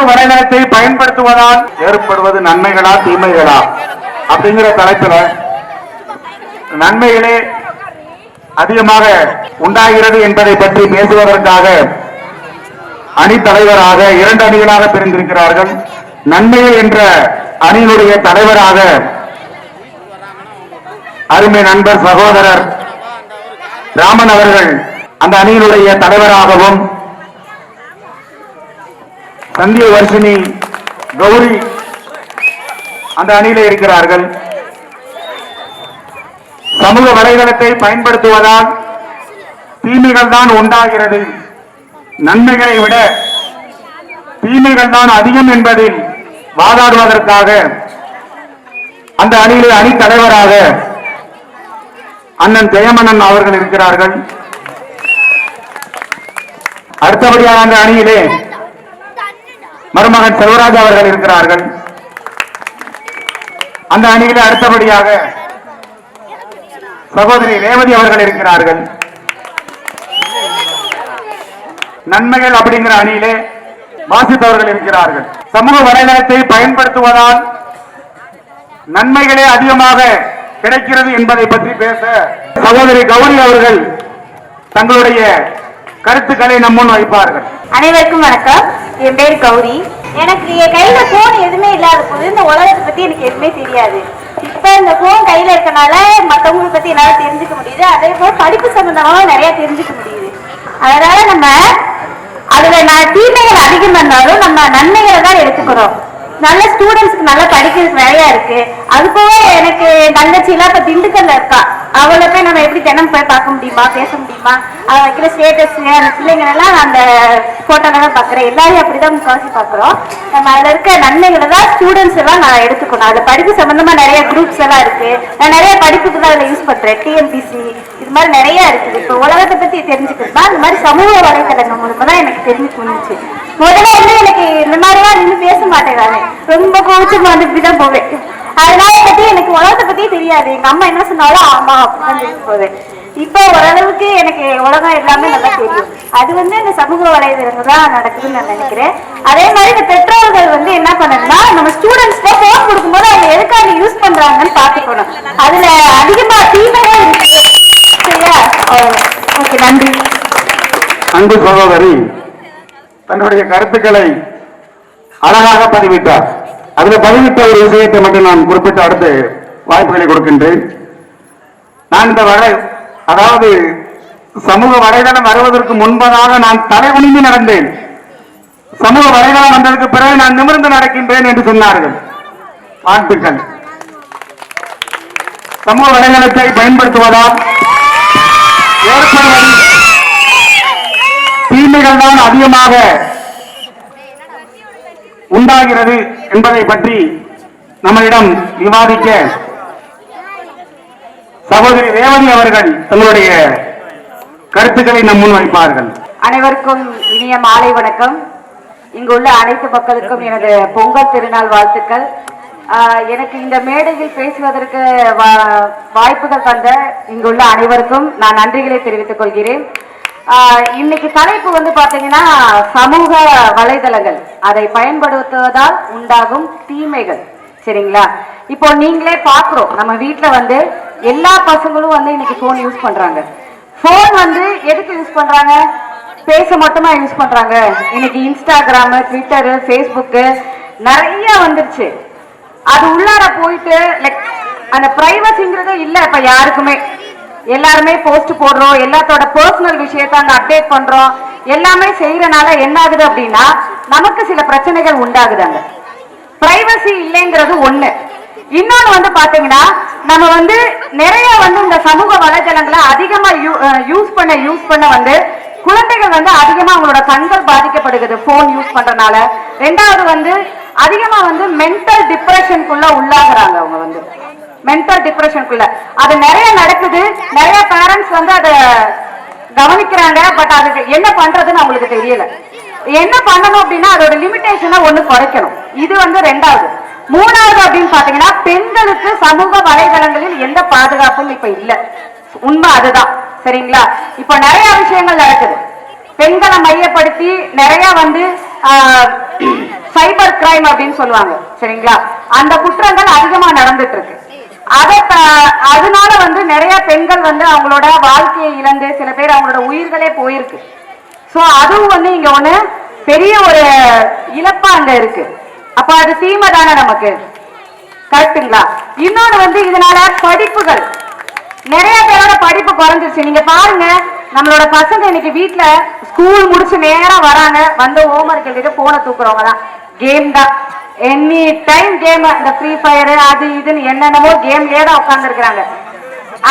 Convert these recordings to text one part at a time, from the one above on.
வலைதளத்தை பயன்படுத்துவதால் ஏற்படுவது நன்மைகளா தீமைகளா அப்படிங்கிற தலைப்புல நன்மைகளே அதிகமாக உண்டாகிறது என்பதை பற்றி பேசுவதற்காக அணி தலைவராக 2 அணிகளாக பிரிந்திருக்கிறார்கள். நன்மைகள் என்ற அணியினுடைய தலைவராக அருமை நண்பர் சகோதரர் ராமன் அவர்கள் அந்த அணியினுடைய தலைவராகவும், சந்திய வர்ஷினி கௌரி அந்த அணியில இருக்கிறார்கள். சமூக வலைதளத்தை பயன்படுத்துவதால் தீமைகள் தான் உண்டாகிறது, நன்மைகளை விட தீமைகள் தான் அதிகம் என்பதில் வாதாடுவதற்காக அந்த அணியிலே அணி தலைவராக அண்ணன் ஜெயமணன் அவர்கள் இருக்கிறார்கள். அடுத்தபடியாக அந்த அணியிலே மருமகன் செல்வராஜ் அவர்கள் இருக்கிறார்கள். அந்த அணியிலே அடுத்தபடியாக சகோதரி ரேவதி அவர்கள் இருக்கிறார்கள். நன்மைகள் அப்படிங்கிற அணியிலே வாசித்தவர்கள் இருக்கிறார்கள். சமூக வலைதளத்தை பயன்படுத்துவதால் நன்மைகளே அதிகமாக கிடைக்கிறது என்பதை பற்றி பேச சகோதரி கௌரி அவர்கள் தங்களுடைய கருத்துக்களை நம் முன் வைப்பார்கள். அனைவருக்கும் வணக்கம். என் பேர் கௌரி. எனக்கு கையில போன் எதுவுமே இல்லாத போது இந்த உலகத்தை பத்தி எனக்கு எதுவுமே தெரியாது. இப்ப இந்த போன் கையில இருக்கனால மற்றவங்களை பத்தி என்னால தெரிஞ்சுக்க முடியுது. அதே போல படிப்பு சம்பந்தமாக நிறைய தெரிஞ்சுக்க முடியுது. அதனால நம்ம அதுல தீமைகள் அதிகம் இருந்தாலும் நம்ம நன்மைகளை தான் எடுத்துக்கிறோம். நல்ல ஸ்டூடெண்ட்ஸ்க்கு நல்லா படிக்கிறதுக்கு நிறைய இருக்கு. அது போக எனக்கு தங்கச்சி எல்லாம் இப்ப திண்டுக்கல்ல இருக்கா. அவளை போய் நம்ம எப்படி தினம் போய் பார்க்க முடியுமா, பேச முடியுமா? அவ வைக்கிற ஸ்டேட்டஸ் அந்த பிள்ளைங்க எல்லாம் அந்த போட்டோல தான் பாக்குறேன். எல்லாரையும் அப்படிதான் முக்காசி பாக்குறோம். நம்ம அதுல இருக்க நன்மைகளை தான் ஸ்டூடெண்ட்ஸ் எல்லாம் நான் எடுத்துக்கணும். அதுல படிப்பு சம்பந்தமா நிறைய குரூப்ஸ் எல்லாம் இருக்கு. நான் நிறைய படிப்புக்கு தான் அதுல யூஸ் பண்றேன். டிஎன்பிசி இது மாதிரி நிறைய இருக்குது. இப்ப உலகத்தை பத்தி தெரிஞ்சுக்கிறதுனா இந்த மாதிரி சமூக வலைதளங்கள் மூலமா தான் எனக்கு தெரிஞ்சுக்க முடிஞ்சுச்சு. முதல்ல வந்து எனக்கு இந்த மாதிரிலாம் நின்று பேச மாட்டேன். நானு ரொம்ப கோச்சமா வந்து இப்படிதான் போவேன். அதனால பத்தி எனக்கு உலகத்தை பத்தி தெரியாது. எங்க அம்மா என்ன சொன்னாலும் ஆமா அப்படிதான் போவேன். இப்ப ஓரளவுக்கு எனக்கு உலகம் எல்லாமே நல்லா தெரியும். அது வந்து இந்த சமூக வலைதளங்கள் தான் நடக்குதுன்னு நான் நினைக்கிறேன். அதே மாதிரி இந்த பெற்றோர்கள் வந்து என்ன பண்ணணும்னா நம்ம ஸ்டூடெண்ட்ஸ் போன் கொடுக்கும்போது அவங்க எதுக்காக யூஸ் பண்றாங்கன்னு பாத்துக்கணும். அதுல அதிகமா தீமையா இருக்கு. சரியா? ஓகே, நன்றி. அன்பு சகோதரி தன்னுடைய கருத்துக்களை அழகாக பதிவிட்டார். அதில் பதிவிட்ட ஒரு விஷயத்தை மட்டும் நான் குறிப்பிட்ட அடுத்து வாய்ப்புகளை கொடுக்கின்றேன். நான் இந்த அதாவது சமூக வலைதளம் வருவதற்கு முன்பதாக நான் தலை குனிந்து நடந்தேன். சமூக வலைதளம் வந்ததற்கு பிறகு நான் நிமிர்ந்து நடக்கின்றேன் என்று சொன்னார்கள். வாழ்த்துக்கள். சமூக வலைதளத்தை பயன்படுத்துவதால் ஏற்படுவது தீமைகள் தான் அதிகமாக உண்டாகிறது என்பதை பற்றி நம்மிடம் விவாதிக்க சகோதரி ரேவதி அவர்கள் தங்களுடைய கருத்துக்களை நம் முன் வைப்பார்கள். அனைவருக்கும் இனிய மாலை வணக்கம். இங்குள்ள அனைத்து மக்களுக்கும் எனது பொங்கல் திருநாள் வாழ்த்துக்கள். எனக்கு இந்த மேடையில் பேசுவதற்கு வாய்ப்புகள் தந்த இங்குள்ள அனைவருக்கும் நான் நன்றிகளை தெரிவித்துக் கொள்கிறேன். இன்னைக்கு தலைப்பு வந்து பாத்தீங்கன்னா சமூக வலைதளங்கள் அதை பயன்படுத்துவதால் உண்டாகும் தீமைகள். சரிங்களா? இப்போ நீங்களே பாக்குறோம், நம்ம வீட்டுல வந்து எல்லா பசங்களும் வந்து இன்னைக்கு போன் யூஸ் பண்றாங்க. போன் வந்து எதுக்கு யூஸ் பண்றாங்க? பேச மட்டுமா யூஸ் பண்றாங்க? இன்னைக்கு இன்ஸ்டாகிராம், ட்விட்டரு, ஃபேஸ்புக்கு நிறைய வந்துருச்சு. அது உள்ளார போயிட்டு லைக் அந்த பிரைவசிங்கிறது இல்ல. இப்ப யாருக்குமே எல்லாருமே போஸ்ட் போடுறோம், எல்லாத்தோட பர்சனல் விஷயத்த அங்க அப்டேட் பண்றோம். எல்லாமே செய்யறனால என்ன ஆகுது அப்படின்னா நமக்கு சில பிரச்சனைகள் உண்டாகுதாங்க. பிரைவசி இல்லைங்கிறது ஒண்ணு. இன்னொன்னு வந்து பாத்தீங்கன்னா நம்ம வந்து நிறைய வந்து இந்த சமூக வலைதளங்களை அதிகமா யூஸ் பண்ண வந்து குழந்தைகள் வந்து அதிகமா அவங்களோட கண்கள் பாதிக்கப்படுகிறது போன் யூஸ் பண்றதுனால. ரெண்டாவது வந்து அதிகமா வந்து மென்டல் டிப்ரெஷனுக்குள்ள உள்ளாகிறாங்க. அவங்க வந்து மென்டல் டிப்ரெஷனுக்குள்ள அது நிறைய நடக்குது. நிறைய பேரண்ட்ஸ் வந்து அதை கவனிக்கிறாங்க. பட் அதுக்கு என்ன பண்றதுன்னு அவங்களுக்கு தெரியல. என்ன பண்ணணும் அப்படின்னா அதோட லிமிடேஷனை ஒண்ணு குறைக்கணும். இது வந்து ரெண்டாவது. மூணாவது அப்படின்னு பாத்தீங்கன்னா பெண்களுக்கு சமூக வலைதளங்களில் எந்த பாதுகாப்பும் இப்ப இல்ல. உண்மை அதுதான். சரிங்களா? இப்ப நிறைய விஷயங்கள் நடக்குது. பெண்களை மையப்படுத்தி நிறைய வந்து சைபர் கிரைம் அப்படின்னு சொல்லுவாங்க சரிங்களா, அந்த குற்றங்கள் அதிகமா நடந்துட்டு இருக்கு. அதனால வந்து நிறைய பெண்கள் வந்து அவங்களோட வாழ்க்கையை இழந்து சில பேர் அவங்களோட உயிர்களே போயிருக்கு. சோ அதுவும் வந்து இங்க ஒண்ணு பெரிய ஒரு இழப்பா அங்க இருக்கு. அப்ப அது தீமை தானே நமக்கு, கரெக்டுங்களா? இன்னொன்னு வந்து இதனால படிப்புகள், நிறைய பேரோட படிப்பு குறைஞ்சிருச்சு. நீங்க பாருங்க, நம்மளோட பசங்க இன்னைக்கு வீட்டுல ஸ்கூல் முடிச்சு நேரம் வராங்க, வந்து ஹோம்ஒர்க் எழுதிட்டு போனை தூக்குறவங்க தான், கேம் தான், எனி டைம் கேம். இந்த ஃப்ரீ ஃபயர் அது இதுன்னு என்னென்னமோ கேம்லயே தான் உட்கார்ந்து இருக்கிறாங்க.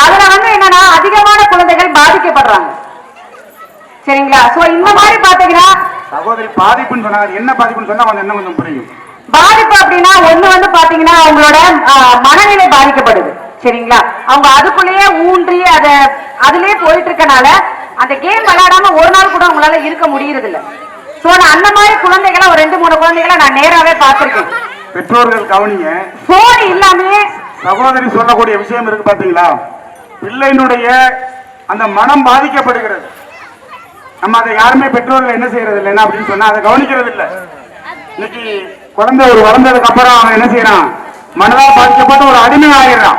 அதுல வந்து என்னன்னா அதிகமான குழந்தைகள் பாதிக்கப்படுறாங்க சரிங்களா. சோ இந்த மாதிரி பாத்தீங்கன்னா சகோதரி பாதிப்புன்னு சொன்னாங்க, என்ன பாதிப்புன்னு சொன்னா என்ன கொஞ்சம் புரியும். பாதிப்பு அப்படின்னா ஒண்ணு வந்து பாத்தீங்கன்னா அவங்களோட மனநிலை பாதிக்கப்படுது சரிங்களா. அவங்க அதுக்குள்ளேயே ஊன்றி அதுலயே போயிட்டு இருக்கனால அந்த கேம் விளையாடாம ஒரு நாள் கூட அவங்களால இருக்க முடியறது இல்ல. சோ நான் அந்த மாதிரி குழந்தைகளை ஒரு 2-3 குழந்தைகளை நான் நேராவே பார்த்திருக்கேன். பெற்றோர்கள் கவனிங்க, போன் இல்லாமே சகோதரி சொல்லக்கூடிய விஷயம் இருக்கு பாத்தீங்களா, பிள்ளையினுடைய அந்த மனம் பாதிக்கப்படுகிறது. நம்ம அதை யாருமே பெற்றோர்கள் என்ன செய்யறது இல்லை, என்ன அப்படின்னு சொன்னா அதை கவனிக்கிறது இல்லை. இன்னைக்கு குழந்தை ஒரு வளர்ந்ததுக்கு அப்புறம் அவன் என்ன செய்யறான், மனதால் பாதிக்கப்பட்டு ஒரு அடிமை ஆகிறான்,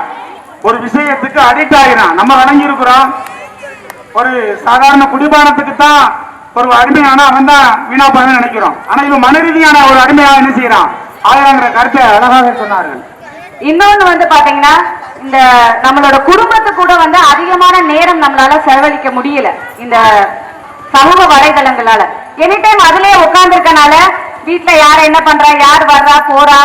ஒரு விஷயத்துக்கு அடிக்ட் ஆகிறான். நம்ம வழங்கி இருக்கிறோம், ஒரு சாதாரண குடிபானத்துக்கு தான் ஒரு அடிமையான அவன் தான் வீணா பண்ண நினைக்கிறோம். ஆனா இவன் மன ரீதியான ஒரு அடிமையாக என்ன செய்யறான் ஆயிரங்கிற கருத்தை அழகாக சொன்னார்கள். இன்னொன்னு வந்து பாத்தீங்கன்னா இந்த நம்மளோட குடும்பத்து கூட வந்து அதிகமான நேரம் நம்மளால செலவழிக்க முடியல இந்த சமூக வலைதளங்களால. எனி டைம் அதுலயே உட்கார்ந்து இருக்கனால வீட்டுல யார் என்ன பண்றா, யார் வர்றா போறா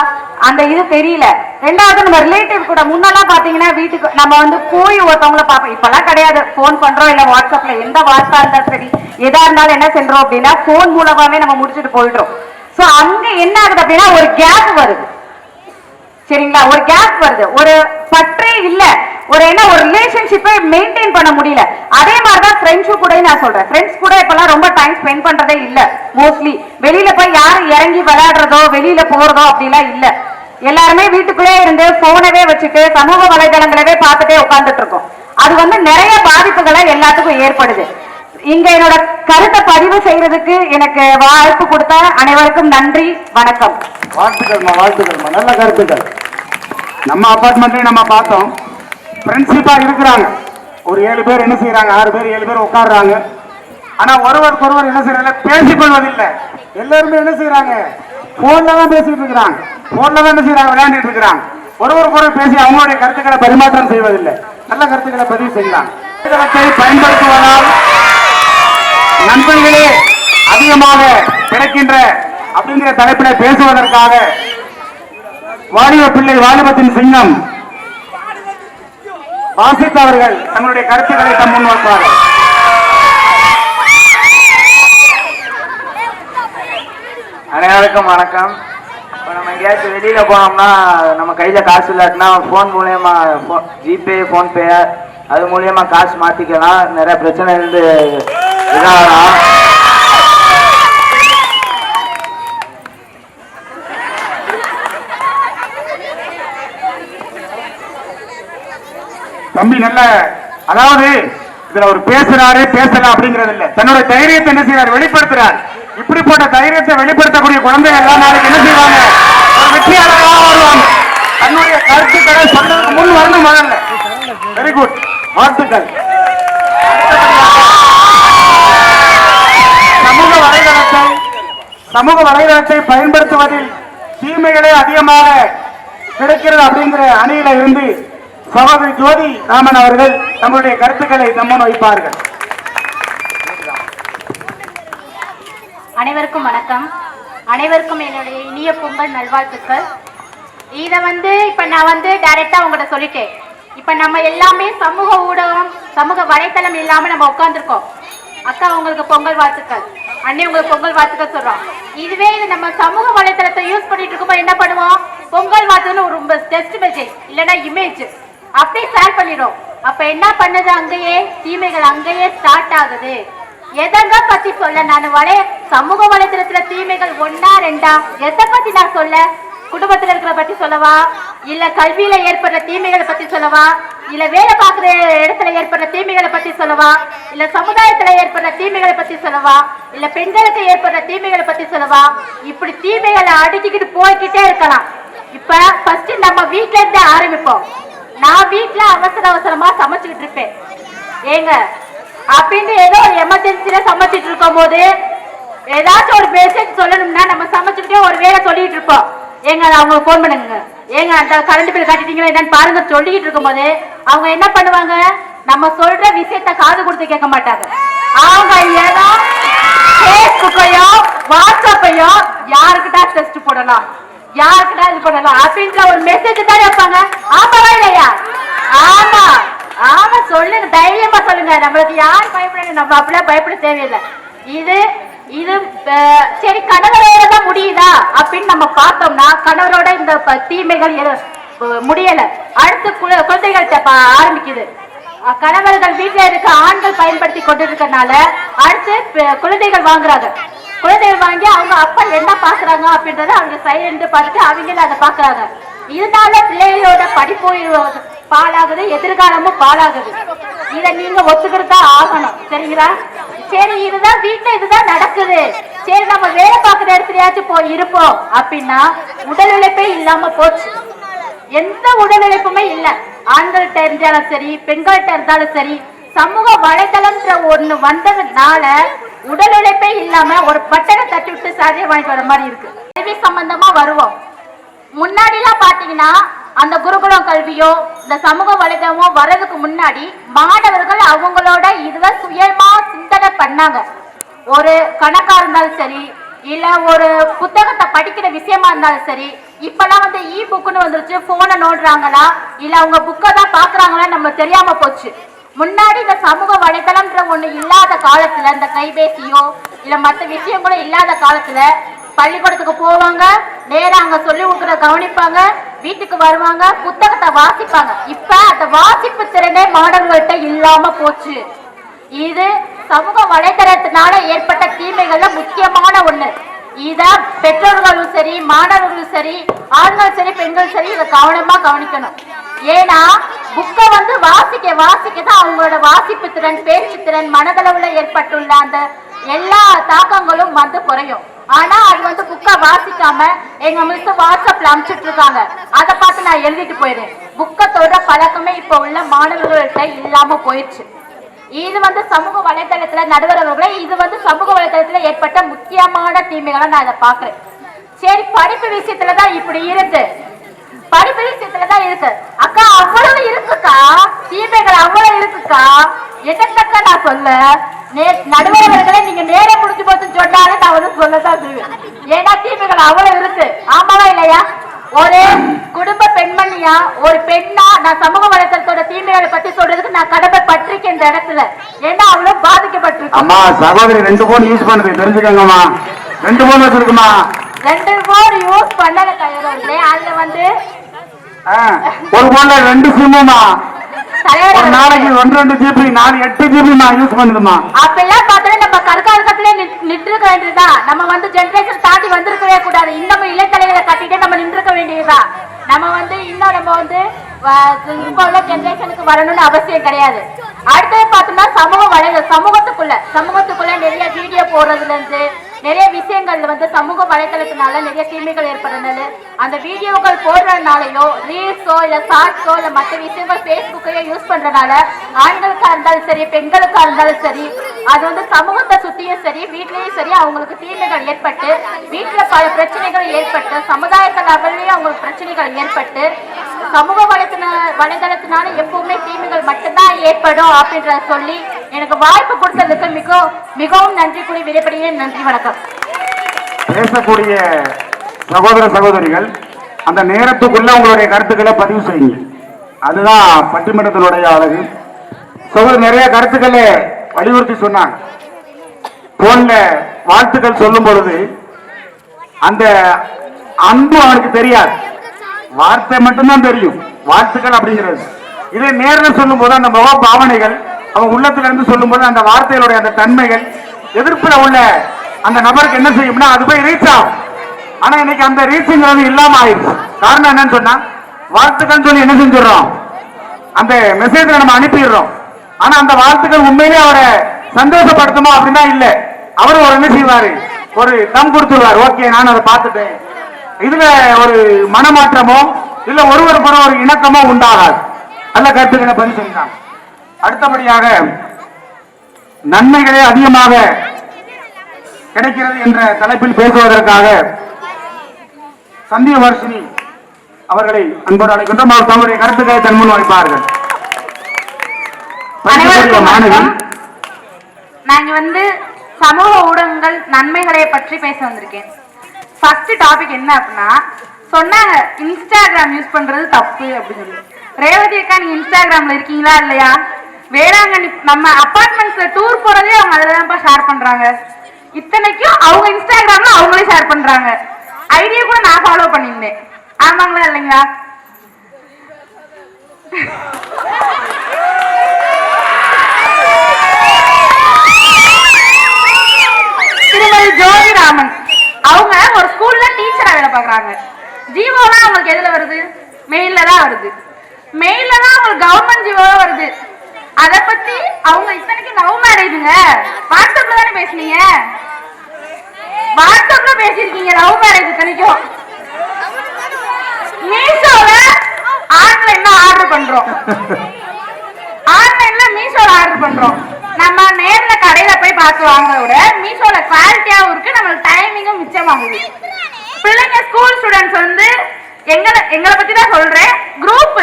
அந்த இது தெரியல. ரெண்டாவது நம்ம ரிலேட்டிவ் கூட முன்னெல்லாம் பாத்தீங்கன்னா வீட்டுக்கு நம்ம வந்து போய் ஒருத்தவங்களை பார்ப்போம், இப்பெல்லாம் கிடையாது. போன் பண்றோம், இல்ல வாட்ஸ்அப்ல எந்த வாட்ஸ்அப்பா இருந்தாலும் சரி எதா இருந்தாலும் என்ன சென்றோம் அப்படின்னா போன் மூலமாவே நம்ம முடிச்சுட்டு போயிடுறோம். சோ அங்க என்ன ஆகுது அப்படின்னா ஒரு கேப் வருது சரிங்களா, ஒரு கேப் வருது, ஒரு பற்றே இல்ல, ஒரு என்ன ஒரு ரிலேஷன்ஷிப்பை மெயின்டைன் பண்ண முடியல. அதே மாதிரிதான் ஃப்ரெண்ட்ஷிப் கூட நான் சொல்றேன், ஃப்ரெண்ட்ஸ் கூட இப்பெல்லாம் ரொம்ப டைம் ஸ்பெண்ட் பண்றதே இல்ல. மோஸ்ட்லி வெளியில போய் யாரும் இறங்கி விளையாடுறதோ வெளியில போறதோ அப்படிலாம் இல்ல. எல்லாருமே வீட்டுக்குள்ளே இருந்து போனவே வச்சுட்டு சமூக வலைதளங்களவே பார்த்துட்டே உட்கார்ந்துட்டு இருக்கோம். அது வந்து நிறைய பாதிப்புகளை எல்லாத்துக்கும் ஏற்படுது. இங்க என்னோட கருத்தை பதிவு செய்யறதுக்கு எனக்கு வாய்ப்பு கொடுத்த அனைவருக்கும் நன்றி, வணக்கம். வாழ்த்துக்கள்மா, வாழ்த்துக்கள்மா, நல்ல கருத்துக்கள். நம்ம அபார்ட்மெண்ட்லயும் நம்ம பார்த்தோம், ஃப்ரெண்ட்ஷிப்பா இருக்கிறாங்க. ஒரு 7 பேர் என்ன செய்யறாங்க, 6 பேர் 7 பேர் உட்காடுறாங்க. ஆனா ஒருவருக்கு ஒருவர் என்ன செய்யறாங்க, பேசிக் கொள்வதில்லை. எல்லாருமே என்ன செய்யறாங்க, போன்ல தான் பேசிட்டு இருக்கிறாங்க, போன்ல தான் என்ன செய்யறாங்க, விளையாண்டுட்டு இருக்கிறாங்க. ஒருவருக்கு ஒருவர் பேசி அவங்களுடைய கருத்துக்களை பரிமாற்றம் செய்வதில்லை. நல்ல கருத்துக்களை பதிவு செய்யலாம். பயன்படுத்துவதால் நண்பர்களே அதிகமாக கிடைக்கின்ற அப்படிங்கிற தலைப்பில் பேசுவதற்காக வாலிப பிள்ளை வாலிபத்தின் சிங்கம் வாசித் அவர்கள் தங்களுடைய கருத்துக்களை தம் முன் வைப்பார்கள். அனைவருக்கும் வணக்கம். இப்போ நம்ம எங்கேயாச்சும் வெளியில போனோம்னா நம்ம கையில காசு இல்லாட்டினா போன் மூலயமா ஜிபே போன்பே அது மூலியமா காசு மாத்திக்கலாம். நிறைய பிரச்சனை இருந்து இதாகலாம். தம்பி நல்ல, அதாவது இதுல ஒரு பேசுறாரு பேசல அப்படிங்கிறது இல்ல, தன்னோட தைரியத்தை என்ன செய்யறாரு, வெளிப்படுத்துறாரு. இப்படிப்பட்ட தைரியத்தை வெளிப்படுத்தக்கூடிய குழந்தைகள் எல்லாம் நாளைக்கு என்ன செய்வாங்க, ஒரு வெற்றியாளர்களாக வருவாங்க. தன்னுடைய கருத்துக்களை சொல்றதுக்கு முன் வரணும் முதல்ல. வெரி குட், வாழ்த்துக்கள். சமூக வலைதளத்தை பயன்படுத்துவதில் தீமைகளே அதிகமாக கிடைக்கிறது அப்படிங்கிற அணியில இருந்து சகோதரி ஜோதி ராமன் அவர்கள் தங்களுடைய கருத்துக்களை நம்முன் வைப்பார்கள். அனைவருக்கும் வணக்கம். அனைவருக்கும் என்னுடைய இனிய பொங்கல் நல்வாழ்த்துக்கள். இதை இப்ப நான் டைரக்டா உங்கள்கிட்ட சொல்லிட்டேன். இப்ப நம்ம எல்லாமே சமூக ஊடகம் சமூக வலைத்தளம் இல்லாம நம்ம உட்கார்ந்துருக்கோம். அக்கா உங்களுக்கு பொங்கல் வாழ்த்துக்கள், அண்ணே உங்களுக்கு பொங்கல் வாழ்த்துக்கள் சொல்றோம். இதுவே இது நம்ம சமூக வலைத்தளத்தை யூஸ் பண்ணிட்டு இருக்கும்போது என்ன பண்ணுவோம், பொங்கல் வாழ்த்துன்னு ஒரு டெஸ்ட் மெசேஜ் இல்லைன்னா இமேஜ் அப்படியே ஷேர் பண்ணிடும். அப்ப என்ன பண்ணுது, அங்கேயே தீமைகள் அங்கேயே ஸ்டார்ட் ஆகுது. எதங்க பத்தி சொல்ல நான் சமூக வலைத்தளத்துல தீமைகள் 1 2 எதை பத்தி நான் சொல்ல, குடும்பத்துல இருக்கிற பத்தி சொல்லவா, இல்ல கல்வியில ஏற்படுற தீமைகளை பத்தி சொல்லவா, இல்ல வேலை பார்க்குற இடத்துல ஏற்படுற தீமைகளை பத்தி சொல்லவா, இல்ல சமுதாயத்துல ஏற்படுற தீமைகளை பத்தி சொல்லவா, இல்ல பெண்களுக்கு ஏற்படுற தீமைகளை பத்தி சொல்லவா, இப்படி தீமைகளை அடிச்சுக்கிட்டு போய்கிட்டே இருக்கலாம். இப்ப ஃபர்ஸ்ட் நம்ம வீட்ல இருந்து ஆரம்பிப்போம். நான் வீட்டுல அவசர அவசரமா சமைச்சுக்கிட்டு இருப்பேன் ஏங்க அப்படின்னு ஏதோ ஒரு எமர்ஜென்சில சமைச்சிட்டு இருக்கும் போது ஏதாச்சும் ஒரு மெசேஜ் சொல்லணும்னா நம்ம சமைச்சுக்கிட்டே ஒரு வேலை சொல்லிட்டு இருப்போம். ஏங்க அவங்க போன் பண்ணுங்க, ஏங்க அந்த கரண்ட் பில் கட்டிட்டீங்களா என்னன்னு பாருங்க சொல்லிட்டு இருக்கும் போது அவங்க என்ன பண்ணுவாங்க, நம்ம சொல்ற விஷயத்த காது கொடுத்து கேட்க மாட்டாங்க. அவங்க ஏதோ பேஸ்புக்கையோ வாட்ஸ்அப்பையோ யாருக்கிட்ட டெஸ்ட் போடலாம், யாருக்கிட்ட இது பண்ணலாம் அப்படின்ற ஒரு மெசேஜ் தான் வைப்பாங்க. ஆமாவா இல்லையா? ஆமா ஆமா சொல்லுங்க, தைரியமா சொல்லுங்க. நம்மளுக்கு யார் பயப்படணும், நம்ம அப்படிலாம் பயப்பட தேவையில்லை. இது இது சரி கணவரோட தான் முடியுதா அப்படின்னு நம்ம பார்த்தோம்னா கணவரோட இந்த தீமைகள் முடியல. அடுத்து குழந்தைகள்கிட்ட ஆரம்பிக்குது. கணவர்கள் வீட்டுல இருக்க ஆண்கள் பயன்படுத்தி கொண்டு இருக்கனால அடுத்து குழந்தைகள் வாங்குறாங்க. குழந்தைகள் வாங்கி அவங்க அப்பா என்ன பாக்குறாங்க அப்படின்றத அவங்க சைலண்ட் பார்த்துட்டு அவங்களும் அதை பாக்குறாங்க. இதனால பிள்ளைகளோட படிப்பு பாழாகுது, எதிர்காலமும் பாழாகுது. இதை நீங்க ஒத்துக்கிட்டு ஆகணும், சரிங்களா? சரி இதுதான் வீட்டுல இதுதான் நடக்குது, சரி நம்ம வேலை பார்க்குற இடத்துலயாச்சும் போய் இருப்போம் அப்படின்னா உடல் உழைப்பே இல்லாம போச்சு. எந்த உடல் உழைப்புமே இல்ல. ஆண்கள்கிட்ட இருந்தாலும் சரி, பெண்கள்கிட்ட இருந்தாலும் சரி, சமூக வலைதளம்ன்ற ஒண்ணு வந்ததுனால உடல் உழைப்பே இல்லாம ஒரு பட்டனை தட்டி விட்டு சாதியை வாங்கிட்டு வர மாதிரி இருக்கு. கல்வி சம்பந்தமா வருவோம். முன்னாடி எல்லாம் பாத்தீங்கன்னா அந்த குருகுலம் கல்வியோ இந்த சமூக வலைதளமோ வர்றதுக்கு முன்னாடி மாணவர்கள் அவங்களோட இதுல சுயமா சிந்தனை பண்ணாங்க. ஒரு கணக்கா இருந்தாலும் சரி, இல்ல ஒரு புத்தகத்தை படிக்கிற விஷயமா இருந்தாலும் சரி. இப்பெல்லாம் வந்து இ புக்குன்னு வந்துருச்சு, போனை நோடுறாங்களா இல்ல அவங்க புக்கை தான் பாக்குறாங்களா நம்ம தெரியாம போச்சு. முன்னாடி இந்த சமூக வலைதளம்ன்ற ஒண்ணு இல்லாத காலத்துல, இந்த கைபேசியோ இல்ல மற்ற விஷயங்களும் இல்லாத காலத்துல பள்ளிக்கூடத்துக்கு போவாங்க, நேரா அங்க சொல்லி கொடுக்குற கவனிப்பாங்க, வீட்டுக்கு வருவாங்க, புத்தகத்தை வாசிப்பாங்க. இப்ப அந்த வாசிப்பு திறனே மாணவர்கள்ட்ட இல்லாம போச்சு. இது சமூக வலைதளத்தினால ஏற்பட்ட தீமைகள்ல முக்கியமான ஒண்ணு. இத பெற்றோர்களும் சரி, மாணவர்களும் சரி, ஆண்கள் சரி, பெண்கள் சரி இதை கவனமா கவனிக்கணும். ஏன்னா புக்கை வந்து வாசிக்க வாசிக்க தான் அவங்களோட வாசிப்பு திறன், பேச்சு திறன், மனதளவுல ஏற்பட்டுள்ள அந்த எல்லா தாக்கங்களும் வந்து குறையும். ஆனா அது வந்து புக்கை வாசிக்காம எங்க மிஸ் வாட்ஸ்அப்ல அனுப்பிச்சுட்டு இருக்காங்க, அதை பார்த்து நான் எழுதிட்டு போயிடுறேன். புக்கை தொடுற பழக்கமே இப்ப உள்ள மாணவர்கள்ட்ட இல்லாம போயிடுச்சு. இது வந்து சமூக வலைதளத்துல நடுவரவர்களே, இது வந்து சமூக வலைதளத்துல ஏற்பட்ட முக்கியமான தீமைகளை நான் இதை பாக்குறேன். சரி படிப்பு விஷயத்துலதான் இப்படி இருக்கு, படிப்பு விஷயத்துலதான் இருக்கு. அக்கா அவ்வளவு இருக்குக்கா, தீமைகள் அவ்வளவு இருக்குக்கா, என்னக்கா நான் சொல்ல நடுவரவர்களை நீங்க நேரம் முடிஞ்சு போச்சுன்னு சொன்னாலும் நான் வந்து சொல்லதான் செய்வேன். ஏன்னா தீமைகள் அவ்வளவு இருக்கு. ஆமாவா இல்லையா? ஒரு குடும்ப பெண்மணியா, ஒரு பெண்ணா நான் சமூக வலைதளத்தோட தீமைகளை பத்தி சொல்றதுக்கு நான் கடமைப்பட்டிருக்கேன் இந்த இடத்துல. ஏன்னா அவ்வளவு பாதிக்கப்பட்டிருக்கு. அம்மா சகோதரி 2 போன் யூஸ் பண்ணுது தெரிஞ்சுக்கங்கம்மா. 2 போன் வச்சிருக்குமா? 2 போன் யூஸ் பண்ணல தலைவர்களே. அதுல வந்து ஒரு போன்ல 2 சிம்முமா, ஒரு நாளைக்கு 1-2 ஜிபி, 8 ஜிபி நான் யூஸ் பண்ணுதுமா. அப்பெல்லாம் பார்த்தா நம்ம கற்காலத்திலே நின்று இருக்க வேண்டியதுதான். நம்ம வந்து ஜெனரேஷன் தாண்டி வந்திருக்கவே கூடாது. இன்னமும் இளைஞர்களை கட்டிட்டு நம்ம நின்றுக்க வேண்டியதுதான். நம்ம வந்து இன்னும் நம்ம வந்து இப்ப உள்ள ஜெனரேஷனுக்கு வரணும்னு அவசியம் கிடையாது. அடுத்தது பார்த்தோம்னா சமூகத்துக்குள்ள நிறைய வீடியோ போடுறதுல இருந்து நிறைய விஷயங்கள் வந்து சமூக வலைதளத்தினால நிறைய தீமைகள் ஏற்படுறதுனால அந்த வீடியோக்கள் போடுறதுனாலயோ ரீல்ஸோ இல்ல ஷார்ட்ஸோ இல்ல மற்ற விஷயங்கள் பேஸ்புக்கையோ யூஸ் பண்றதுனால ஆண்களுக்கா இருந்தாலும் சரி, பெண்களுக்கா இருந்தாலும் சரி, அது வந்து சமூகத்தை சுத்தியும் சரி, வீட்லயும் சரி அவங்களுக்கு தீமைகள் ஏற்பட்டு, வீட்டுல பல பிரச்சனைகள் ஏற்பட்டு, சமுதாயத்தை லெவல்லையும் அவங்களுக்கு பிரச்சனைகள் ஏற்பட்டு, சமூக வலைதளத்தினால எப்பவுமே தீமைகள் மட்டும்தான் ஏற்படும் அப்படின்றத சொல்லி எனக்கு வாய்ப்பு கொடுத்ததுக்கு மிகவும் நன்றி கூறி விடைபெறுகிறேன். நன்றி, வணக்கம். பேசக்கூடிய சகோதர சகோதரிகள் அந்த நேரத்துக்குள்ள உங்களுடைய கருத்துக்களை பதிவு செய்யுங்க. அதுதான் பட்டிமன்றத்தினுடைய அழகு. சகோதரர் நிறைய கருத்துக்களை வலியுறுத்தி சொன்னாங்க. போன்ல வாழ்த்துக்கள் சொல்லும் பொழுது அந்த அன்பு அவனுக்கு தெரியாது, வார்த்தை மட்டும்தான் தெரியும் வாழ்த்துக்கள் அப்படிங்கிறது. இதை நேரில் சொல்லும் போது அந்த முக பாவனைகள் அவன் உள்ளத்துல இருந்து சொல்லும் போது அந்த வார்த்தைகளுடைய அந்த தன்மைகள் எதிர்ப்புல உள்ள அந்த நபருக்கு என்ன செய்யும்னா அது போய் ரீச் ஆகும். ஆனா இன்னைக்கு அந்த ரீச்சுங்கிறது இல்லாம ஆயிடுச்சு. காரணம் என்னன்னு சொன்னா வாழ்த்துக்கள் சொல்லி என்ன செஞ்சிடறோம், அந்த மெசேஜ் நம்ம அனுப்பிடுறோம். ஆனா அந்த வாழ்த்துக்கள் உண்மையிலே அவரை சந்தோஷப்படுத்துமா அப்படின்னா இல்ல. அவரு ஒரு என்ன செய்வாரு, ஒரு தம் கொடுத்துருவாரு, ஓகே நான் அதை பார்த்துட்டேன். இதுல ஒரு மனமாற்றமோ இல்ல ஒருவருக்குற ஒரு இணக்கமோ உண்டாகாது. நல்ல கருத்துக்களை பதிவு செஞ்சாங்க. அடுத்தபடியாக நன்மைகளே அதிகமாக கிடைக்கிறது என்ற தலைப்பில் பேசுவதற்காக சந்திய வர்ஷினி அவர்களை அன்போடு அழைக்கின்றோம். அவர் தங்களுடைய கருத்துக்களை தன் முன் வைப்பார்கள். அனைவருக்கும் மாணவி வணக்கம். நாங்க சமூக ஊடகங்கள் நன்மைகளை பற்றி பேச வந்திருக்கேன். ஃபர்ஸ்ட் டாபிக் என்ன அப்படின்னா, சொன்னாங்க இன்ஸ்டாகிராம் யூஸ் பண்றது தப்பு அப்படின்னு சொல்லி. ரேவதி அக்கா, நீங்க இன்ஸ்டாகிராம்ல இருக்கீங்களா இல்லையா? வேளாங்கண்ணி நம்ம அபார்ட்மெண்ட்ஸ்ல டூர் போறதே அவங்க அதுலதான்ப்பா ஷேர் பண்றாங்க. இத்தனைக்கும் அவங்க இன்ஸ்டாகிராம்ல அவங்களே ஷேர் பண்றாங்க. ஐடியா கூட நான் ஃபாலோ பண்ணியிருந்தேன். ஆமாங்களா இல்லைங்களா? திருமதி ஜோதிராமன் அவங்க ஒரு ஸ்கூல்ல டீச்சரா வேலை பாக்குறாங்க. ஜீவோலாம் அவங்களுக்கு எதுல வருது? மெயில்ல தான் வருது. மெயில்ல தான் அவங்களுக்கு கவர்மெண்ட் ஜீவோவா வருது. அத பத்தி அவங்க இத்தனைக்கு லவ் மேரேஜுங்க. வாட்ஸ்அப்ல தானே பேசுனீங்க, வாட்ஸ்அப்ல பேசிருக்கீங்க லவ் மேரேஜ். இத்தனைக்கும் மீஷோல ஆன்லைன்ல ஆர்டர் பண்றோம், ஆன்லைன்ல மீஷோல ஆர்டர் பண்றோம். நம்ம நேர்ல கடையில போய் பார்த்து வாங்குறத விட மீஷோல குவாலிட்டியாவும் இருக்கு, நம்மளுக்கு டைமிங்கும் மிச்சமாகுது. பிள்ளைங்க ஸ்கூல் ஸ்டூடெண்ட்ஸ் எங்களை பத்தி தான் சொல்றேன். குரூப்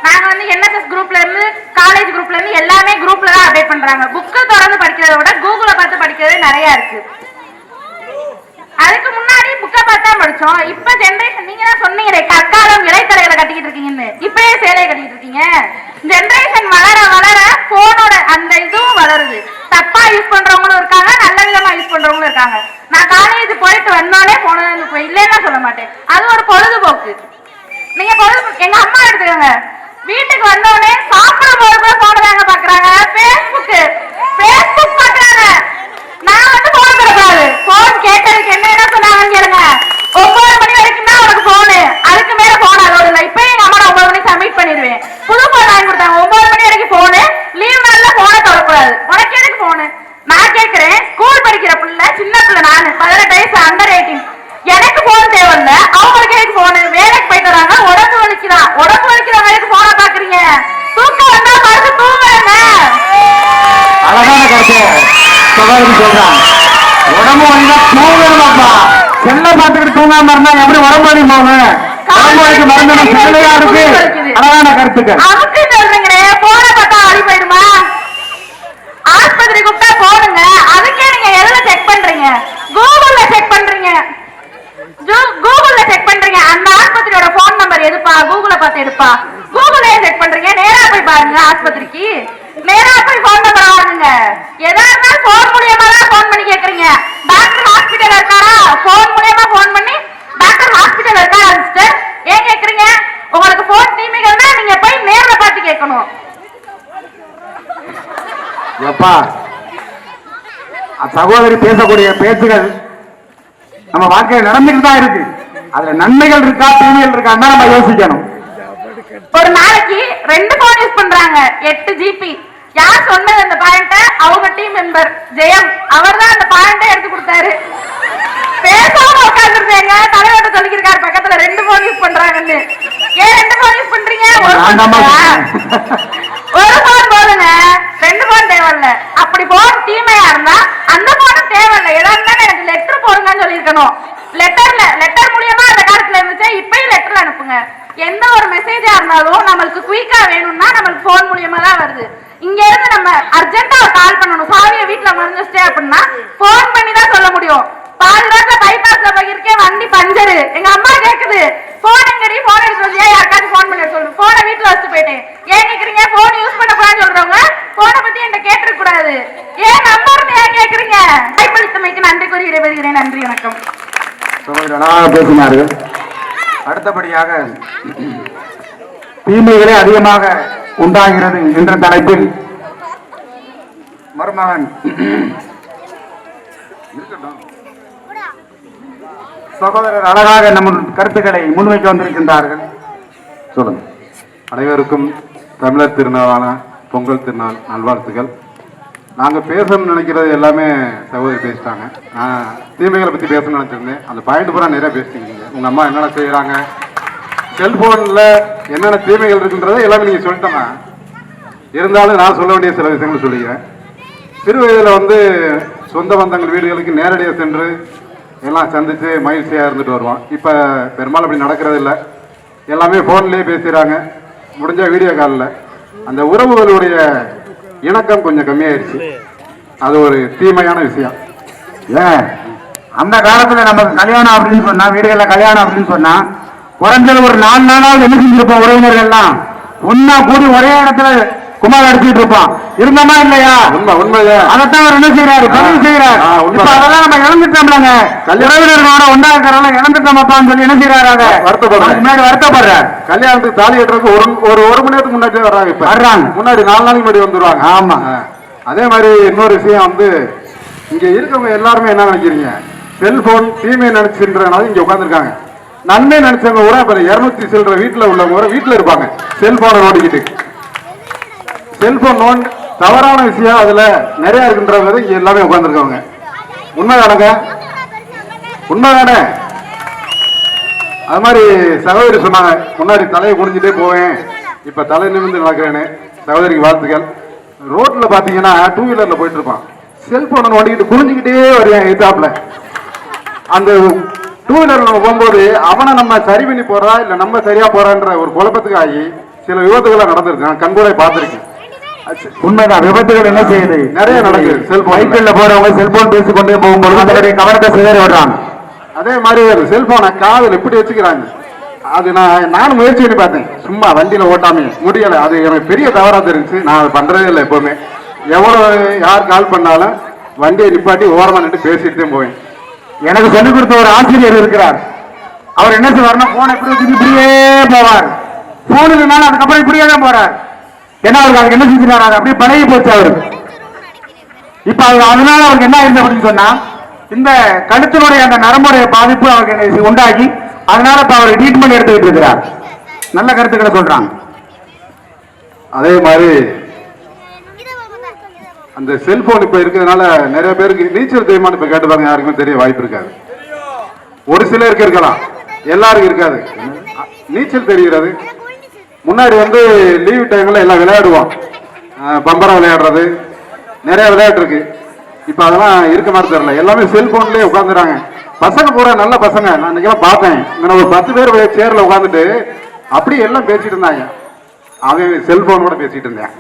நாங்க என்எஸ்எஸ் குரூப்ல இருந்து காலேஜ் குரூப்ல இருந்து எல்லாமே குரூப்ல தான் அப்டேட் பண்றாங்க. புக்கை தொடர்ந்து படிக்கிறத விட கூகுளை பார்த்து படிக்கிறது நிறைய இருக்கு. அதுக்கு முன்னாடி புக்கை பார்த்தா படிச்சோம். இப்ப ஜெனரேஷன் நீங்க தான் சொன்னீங்க கற்காலம் இலைத்தலைகளை கட்டிக்கிட்டு இருக்கீங்கன்னு, இப்பயே சேலையை கட்டிக்கிட்டு இருக்கீங்க. ஜெனரேஷன் வளர வளர போனோட அந்த இதுவும் வளருது. தப்பா யூஸ் பண்றவங்களும் இருக்காங்க, நல்ல விதமா யூஸ் பண்றவங்களும் இருக்காங்க. நான் காலேஜ் போயிட்டு வந்தோடனே போனது இல்லைன்னா சொல்ல மாட்டேன். அது ஒரு பொழுதுபோக்கு. நீங்க எங்க அம்மா எடுத்துக்கோங்க, வீட்டுக்கு வந்தோடனே சாப்பிடும் போது கூட போனதாங்க பாக்குறாங்க. பேஸ்புக் பாக்குறாங்க. நான் போன் கிடைக்காது. போன் கேட்டதுக்கு என்ன சொன்னாங்கன்னு கேளுங்க. 9 மணி வரைக்கும் தான் உனக்கு போனு, அதுக்கு மேல போன் அதோட இல்லை. இப்ப எங்க அம்மா 9 மணி சப்மிட் பண்ணிடுவேன். புது போன் வாங்கி கொடுத்தாங்க. 9 மணி வரைக்கும் போனு, லீவ் நாள்ல போனை தொடக்கூடாது. உனக்கு எதுக்கு போனு? நான் கேட்கிறேன், ஸ்கூல் படிக்கிற பிள்ளை, சின்ன பிள்ளை, நானு 18 வயசு, அண்டர் 18. எனக்கு போன் தேவையில்ல, அவங்களுக்கு எதுக்கு போனு? வேலைக்கு போயிட்டு வராங்க, உடம்பு வலிக்கிறான். உடம்பு வலிக்கிறவங்களுக்கு போன பாக்குறீங்க. தூக்கம் வந்தா பார்த்து தூங்குறேங்க. அழகான கருத்து சகோதரி சொல்றாங்க. உடம்பு வலினா தூங்கணுமாப்பா. செல்ல பார்த்துக்கிட்டு தூங்காம இருந்தா எப்படி உடம்பு வலி போகும்? உடம்பு வலிக்கு மருந்து செல்லையா இருக்கு. அழகான கருத்துக்கள். அதுக்கு சொல்றீங்களே, போன பார்த்தா வலி போயிடுமா? ஆஸ்பத்திரி கூப்பிட்டா போடுங்க. அதுக்கே நீங்க எதுல செக் பண்றீங்க? கூகுள்ல செக் பண்றீங்க. கூகுள்ல செக் பண்றீங்க. அந்த ஆஸ்பத்திரியோட போன் நம்பர் எதுப்பா? கூகுள பார்த்து எடுப்பா. கூகுளே செக் பண்றீங்க. நேரா போய் பாருங்க ஆஸ்பத்திரிக்கு. நேரா போய் போன் நம்பர் வாங்குங்க. எதா இருந்தாலும் போன் மூலியமா தான் போன் பண்ணி கேக்குறீங்க. டாக்டர் ஹாஸ்பிட்டல் இருக்காரா? போன் மூலியமா போன் பண்ணி டாக்டர் ஹாஸ்பிட்டல் இருக்காரா சிஸ்டர் ஏன் கேக்குறீங்க? உங்களுக்கு போன் தீமைகள்னா நீங்க போய் நேர்ல பார்த்து கேட்கணும். எப்பா சகோதரி பேசக்கூடிய பேச்சுகள் நம்ம வாழ்க்கையில் நடந்துட்டு தான் இருக்கு. அதுல நன்மைகள் இருக்கா தீமைகள் இருக்கா நம்ம யோசிக்கணும். ஒரு நாளைக்கு 2 போன் யூஸ் பண்றாங்க, 8 GB. யார் சொன்னது அந்த பாயிண்ட? அவங்க டீம் மெம்பர் ஜெயம். அவர் தான் அந்த பாயிண்ட எடுத்து கொடுத்தாரு. பேசாம உட்காந்துருந்தேங்க. தலைவர் சொல்லிருக்காரு பக்கத்துல 2 போன் யூஸ் பண்றாங்கன்னு. ஏன் 2 போன் யூஸ் பண்றீங்க? ஒரு போன் போதுங்க, 2 போன் தேவையில்ல. அப்படி போன் தீமையா இருந்தா அந்த போன் தேவையில்ல. ஏதாவது எனக்கு லெட்டர் போடுங்கன்னு சொல்லியிருக்கணும். லெட்டர் மூலியமா அந்த காலத்துல இருந்துச்சு, இப்பயும் லெட்டர் அனுப்புங்க. எந்த ஒரு மெசேஜா இருந்தாலும் நம்மளுக்கு குயிக்கா வேணும்னா நம்மளுக்கு போன் மூலியமா தான் வருது. இங்க இருந்து நம்ம அர்ஜென்ட்டா கால் பண்ணணும். சாவியை வீட்டுல மறந்துட்டே அப்படின்னா போன் பண்ணி தான் சொல்ல முடியும். பாதி ரோட்ல பைபாஸ்ல போயிருக்கேன், வண்டி பஞ்சரு. எங்க அம்மா கேக்குது, போன் எங்கடி? போன் எடுத்து வந்தியா? யாருக்காச்சும் போன் பண்ணி சொல்லு. போனை வீட்டுல வச்சுட்டு போயிட்டேன். ஏன் கேக்குறீங்க? போன் யூஸ் பண்ண கூடாதுன்னு சொல்றவங்க போனை பத்தி என்கிட்ட கேட்டுக்க கூடாது. ஏன் நம்பர்னு ஏன் கேக்குறீங்க? வாய்ப்பளித்தமைக்கு நன்றி கூறி விடைபெறுகிறேன். நன்றி, வணக்கம். பேசினார்கள். அடுத்தபடியாக தீமைகளே அதிகமாக உண்டாகிறது என்ற தலைப்பில் மருமகன் சகோதரர் அழகாக நம்ம கருத்துக்களை முன்வைக்க வந்திருக்கின்றார்கள். சொல்லுங்க. அனைவருக்கும் தமிழர் திருநாளான பொங்கல் திருநாள் நல்வாழ்த்துக்கள். நாங்கள் பேசணும்னு நினைக்கிறது எல்லாமே சகோதரி பேசிட்டாங்க. நான் தீமைகளை பற்றி பேசணும்னு நினச்சிருந்தேன். அந்த பாயிண்ட் பூரா நிறைய பேசிட்டீங்க. உங்கள் அம்மா என்னென்ன செய்கிறாங்க, செல்ஃபோனில் என்னென்ன தீமைகள் இருக்குன்றதை எல்லாமே நீங்கள் சொல்லிட்டோம்னா, இருந்தாலும் நான் சொல்ல வேண்டிய சில விஷயங்கள் சொல்லிக்கிறேன். சிறு வயதில் வந்து சொந்த பந்தங்கள் வீடுகளுக்கு நேரடியாக சென்று எல்லாம் சந்தித்து மகிழ்ச்சியாக இருந்துட்டு வருவோம். இப்போ பெரும்பாலும் அப்படி நடக்கிறது இல்லை. எல்லாமே ஃபோன்லேயே பேசுகிறாங்க, முடிஞ்ச வீடியோ காலில். அந்த உறவுகளுடைய இணக்கம் கொஞ்சம் கம்மியாயிருச்சு. அது ஒரு தீமையான விஷயம். ஏன் அந்த காலத்துல நமக்கு கல்யாணம் அப்படின்னு சொன்னா, வீடுகளில் கல்யாணம் அப்படின்னு சொன்னா குறைஞ்சது ஒரு 4 நாளாவது என்ன செஞ்சிருப்போம், உறவினர்கள்லாம் ஒன்னா கூடி ஒரே இடத்துல குமார் அடிச்சுட்டு இருப்பான். இருந்தமா இல்லையா? உண்மையா அதைத்தான் அவர் என்ன செய்யறாரு, பதிவு செய்யறாரு. இப்ப அதெல்லாம் நம்ம இழந்துட்டோம்லாங்க. உறவினர்களோட ஒன்னா இருக்கிறவங்க இழந்துட்டோமாப்பான்னு சொல்லி என்ன செய்யறாரு, அதை வருத்தப்படுறாரு. கல்யாணத்துக்கு தாலி கட்டுறதுக்கு ஒரு மணி நேரத்துக்கு முன்னாடியே வர்றாங்க. இப்ப வர்றாங்க, முன்னாடி 4 நாளைக்கு முன்னாடி வந்துருவாங்க. ஆமா. அதே மாதிரி இன்னொரு விஷயம் வந்து, இங்க இருக்கவங்க எல்லாருமே என்ன நினைக்கிறீங்க, செல்போன் தீமை நினைச்சுன்றதுனால இங்க உட்காந்துருக்காங்க. நன்மை நினைச்சவங்க கூட இப்ப 200 சில்லற வீட்டுல உள்ளவங்க கூட வீட்டுல இருப்பாங்க செல்போனை நோண்டிக்கிட்டு. செல்போன் நோண்ட் தவறான விஷயம் அதுல நிறைய இருக்குன்றவங்க இங்க எல்லாமே உட்காந்துருக்கவங்க. உண்மைதானங்க? உண்மைதானே? அது மாதிரி சகோதரி சொன்னாங்க, முன்னாடி தலையை குனிஞ்சிட்டே போவேன், இப்ப தலை நிமிர்ந்து நடக்கிறேன்னு. சகோதரிக்கு வாழ்த்துக்கள். ரோட்ல பாத்தீங்கன்னா 2 வீலர்ல போயிட்டு இருப்பான், செல்போனை நோண்டிக்கிட்டு குனிஞ்சுக்கிட்டே வருவேன் எதிர்த்தாப்புல. அந்த 2 வீலர்ல நம்ம போகும்போது அவனை நம்ம சரி பண்ணி போறா இல்ல நம்ம சரியா போறான்ற ஒரு குழப்பத்துக்கு ஆகி சில விபத்துகளை நடந்திருக்கு. நான் கண்கூட பார்த்திருக்கேன். உண்மைதான், விபத்துகள் என்ன செய்யுது, நிறைய நடக்குது. செல்போன் சைக்கிள்ல போறவங்க செல்போன் பேசிக்கொண்டே போகும்போது அதனுடைய கவனத்தை சிதறி விடுறாங்க. அதே மாதிரி செல்போனை காதில் எப்படி வச்சுக்கிறாங்க. அது நானும் முயற்சி பண்ணி பார்த்தேன், சும்மா வண்டியில ஓட்டாமே முடியலை. அது எனக்கு பெரிய தவறா தெரிஞ்சு நான் அது பண்றதே இல்லை. எப்பவுமே எவ்வளவு யார் கால் பண்ணாலும் வண்டியை நிப்பாட்டி ஓரமா நின்று பேசிட்டு தான் போவேன். எனக்கு சொல்லிக் கொடுத்த ஒரு ஆசிரியர் இருக்கிறார். அவர் என்ன செய்வார்னா, போன் எப்படி வச்சுட்டு இப்படியே போவார். போன் இல்லைனாலும் அதுக்கப்புறம் இப்படியே தான் போறார். ஏன்னா அவருக்கு அதுக்கு என்ன செஞ்சுட்டாரு, அது அப்படியே பழகி போச்சு அவருக்கு. இப்ப அதனால அவருக்கு என்ன ஆயிடுச்சு அப்படின்னு சொன்னா, இந்த கழுத்தினுடைய அந்த நரம்புடைய பாதிப்பு அவருக்கு உண்டாகி, அதனால இப்ப அவர் ட்ரீட்மெண்ட் எடுத்துக்கிட்டு இருக்கிறார். நல்ல கருத்துக்களை சொல்றாங்க. அதே மாதிரி அந்த செல்போன் இப்ப இருக்கிறதுனால நிறைய பேருக்கு நீச்சல் தெரியுமான்னு இப்ப கேட்டு பாருங்க, யாருக்குமே தெரிய வாய்ப்பு இருக்காது. ஒரு சிலருக்கு இருக்கலாம், எல்லாருக்கும் இருக்காது. நீச்சல் தெரிகிறது. முன்னாடி வந்து லீவ் டைம்ல எல்லாம் விளையாடுவோம், பம்பரம் விளையாடுறது, நிறைய விளையாட்டு இருக்கு. இப்ப அதெல்லாம் இருக்க மாதிரி தெரியல, எல்லாமே செல்போன்லயே உட்காந்துறாங்க. பசங்க பூரா நல்ல பசங்க, நான் இன்னைக்கெல்லாம் பார்த்தேன். ஒரு 10 பேர் சேர்ல உட்காந்துட்டு அப்படி எல்லாம் பேசிட்டு இருந்தாங்க. அவன் செல்போன் கூட பேசிட்டு இருந்தேன்.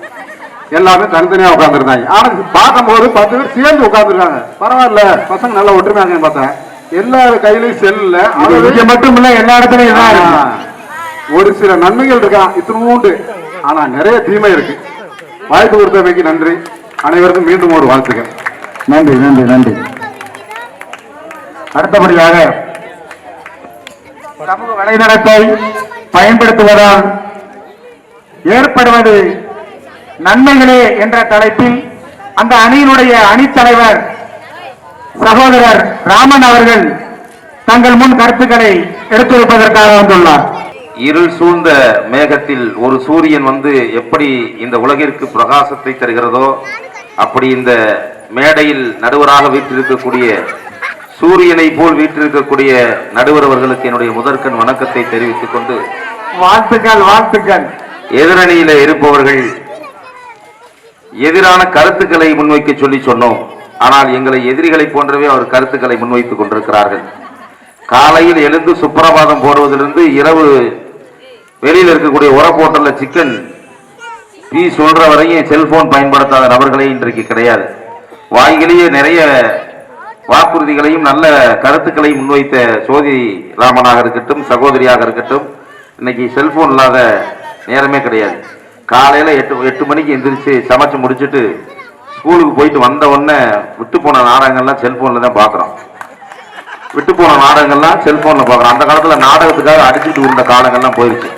எல்லாமே தனித்தனியா உட்காந்துருந்தாங்க. ஆனா பார்க்கும்போது 10 பேர் சேர்ந்து உட்காந்துருக்காங்க. பரவாயில்ல, பசங்க நல்லா ஒற்றுமையாங்கன்னு பார்த்தேன். எல்லா கையிலையும் செல்ல, அது மட்டும் இல்ல எல்லா இடத்துலயும் ஒரு சில நன்மைகள் இருக்கான் இத்தினூண்டு, ஆனா நிறைய தீமை இருக்கு. வாய்ப்பு கொடுத்தமைக்கு நன்றி. அனைவருக்கும் மீண்டும் ஒரு வாழ்த்துக்கள். நன்றி நன்றி நன்றி. அடுத்தபடியாக சமூக வலைதளத்தை பயன்படுத்துவதால் ஏற்படுவது நன்மைகளே என்ற தலைப்பில் அந்த அணியினுடைய அணித்தலைவர் சகோதரர் ராமன் அவர்கள் தங்கள் முன் கருத்துக்களை எடுத்துரைப்பதற்காக வந்துள்ளார். இருள் சூழ்ந்த மேகத்தில் ஒரு சூரியன் வந்து எப்படி இந்த உலகிற்கு பிரகாசத்தை தருகிறதோ, அப்படி இந்த மேடையில் நடுவராக வீற்றிருக்கக்கூடிய சூரியனை போல் வீற்றிருக்கக்கூடிய நடுவர் அவர்களுக்கு என்னுடைய முதற்கண் வணக்கத்தை தெரிவித்துக் கொண்டு, வாழ்த்துக்கள் வாழ்த்துக்கள். எதிரணியில இருப்பவர்கள் எதிரான கருத்துக்களை முன்வைக்க சொல்லி சொன்னோம். ஆனால் எங்களை எதிரிகளை போன்றவே அவர் கருத்துக்களை முன்வைத்துக் கொண்டிருக்கிறார்கள். காலையில் எழுந்து சுப்பிரபாதம் போடுவதிலிருந்து இரவு வெளியில் இருக்கக்கூடிய உரப்போட்டல்ல சிக்கன் பீ சொல்ற வரையும் செல்போன் பயன்படுத்தாத நபர்களே இன்றைக்கு கிடையாது. வாய்களிலேயே நிறைய வாக்குறுதிகளையும் நல்ல கருத்துக்களையும் முன்வைத்த சோதி ராமனாக இருக்கட்டும், சகோதரியாக இருக்கட்டும், இன்னைக்கு செல்போன் இல்லாத நேரமே கிடையாது. காலையில 8 மணிக்கு எந்திரிச்சு சமைச்சு முடிச்சுட்டு ஸ்கூலுக்கு போயிட்டு வந்த உடனே விட்டு போன நாடகங்கள்லாம் செல்போன்ல தான் பாக்குறோம். விட்டு போன நாடகங்கள்லாம் செல்போன்ல பாக்குறோம். அந்த காலத்துல நாடகத்துக்காக அடிச்சுட்டு இருந்த காலங்கள்லாம் போயிருச்சு.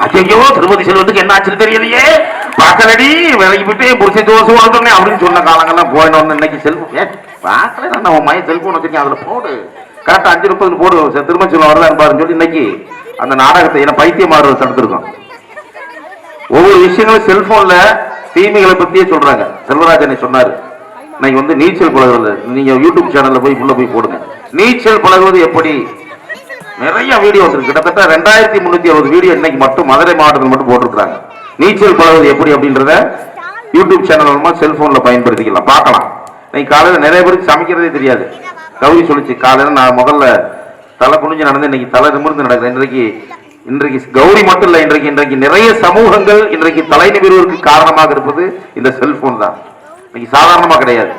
ஐயோ திருமதி செல்வத்துக்கு என்ன ஆச்சுன்னு தெரியலையே, பார்க்கலடி வேலைக்கு போயிட்டு புரிசை தோசை உடனே அப்படின்னு சொன்ன காலங்கள்லாம் போயிடணும். இன்னைக்கு செல்போன் பார்க்கல, நான் மையம் செல்போன் வச்சிருக்கேன், அதுல போடு கரெக்டா 5:30 போடு, திரும்ப செல்வம் வரலான்னு பாருன்னு சொல்லி இன்னைக்கு அந்த நாடகத்தை என்ன பைத்தியமாறு தடுத்திருக்கோம். ஒவ்வொரு விஷயங்கள் செல்போன்ல தீமைகளை பத்தியே சொல்றாங்க. செல்வராஜனை சொன்னாரு, இன்னைக்கு வந்து நீச்சல் பழகுறது, நீங்க யூடியூப் சேனல்ல போய் உள்ள போய் போடுங்க, நீச்சல் பழகுவது எப்படி, நிறைய வீடியோ இருக்கு. கிட்டத்தட்ட 2360 வீடியோ இன்னைக்கு மட்டும் மதுரை மாவட்டத்தில் மட்டும் போட்டிருக்காங்க. நீச்சல் பழகுவது எப்படி அப்படின்றத யூடியூப் சேனல் மூலமா செல்போன்ல பயன்படுத்திக்கலாம், பார்க்கலாம். இன்னைக்கு காலையில நிறைய பேருக்கு சமைக்கிறதே தெரியாது. கௌரி சொல்லிச்சு, காலையில நான் முதல்ல தலை குனிஞ்சு நடந்து இன்னைக்கு தலை நிமிர்ந்து நடக்குது. இன்றைக்கு கௌரி மட்டும் இல்ல, இன்றைக்கு நிறைய சமூகங்கள் இன்றைக்கு தலை நிமிர்வதற்கு காரணமாக இருப்பது இந்த செல்போன் தான். இன்னைக்கு சாதாரணமா கிடையாது.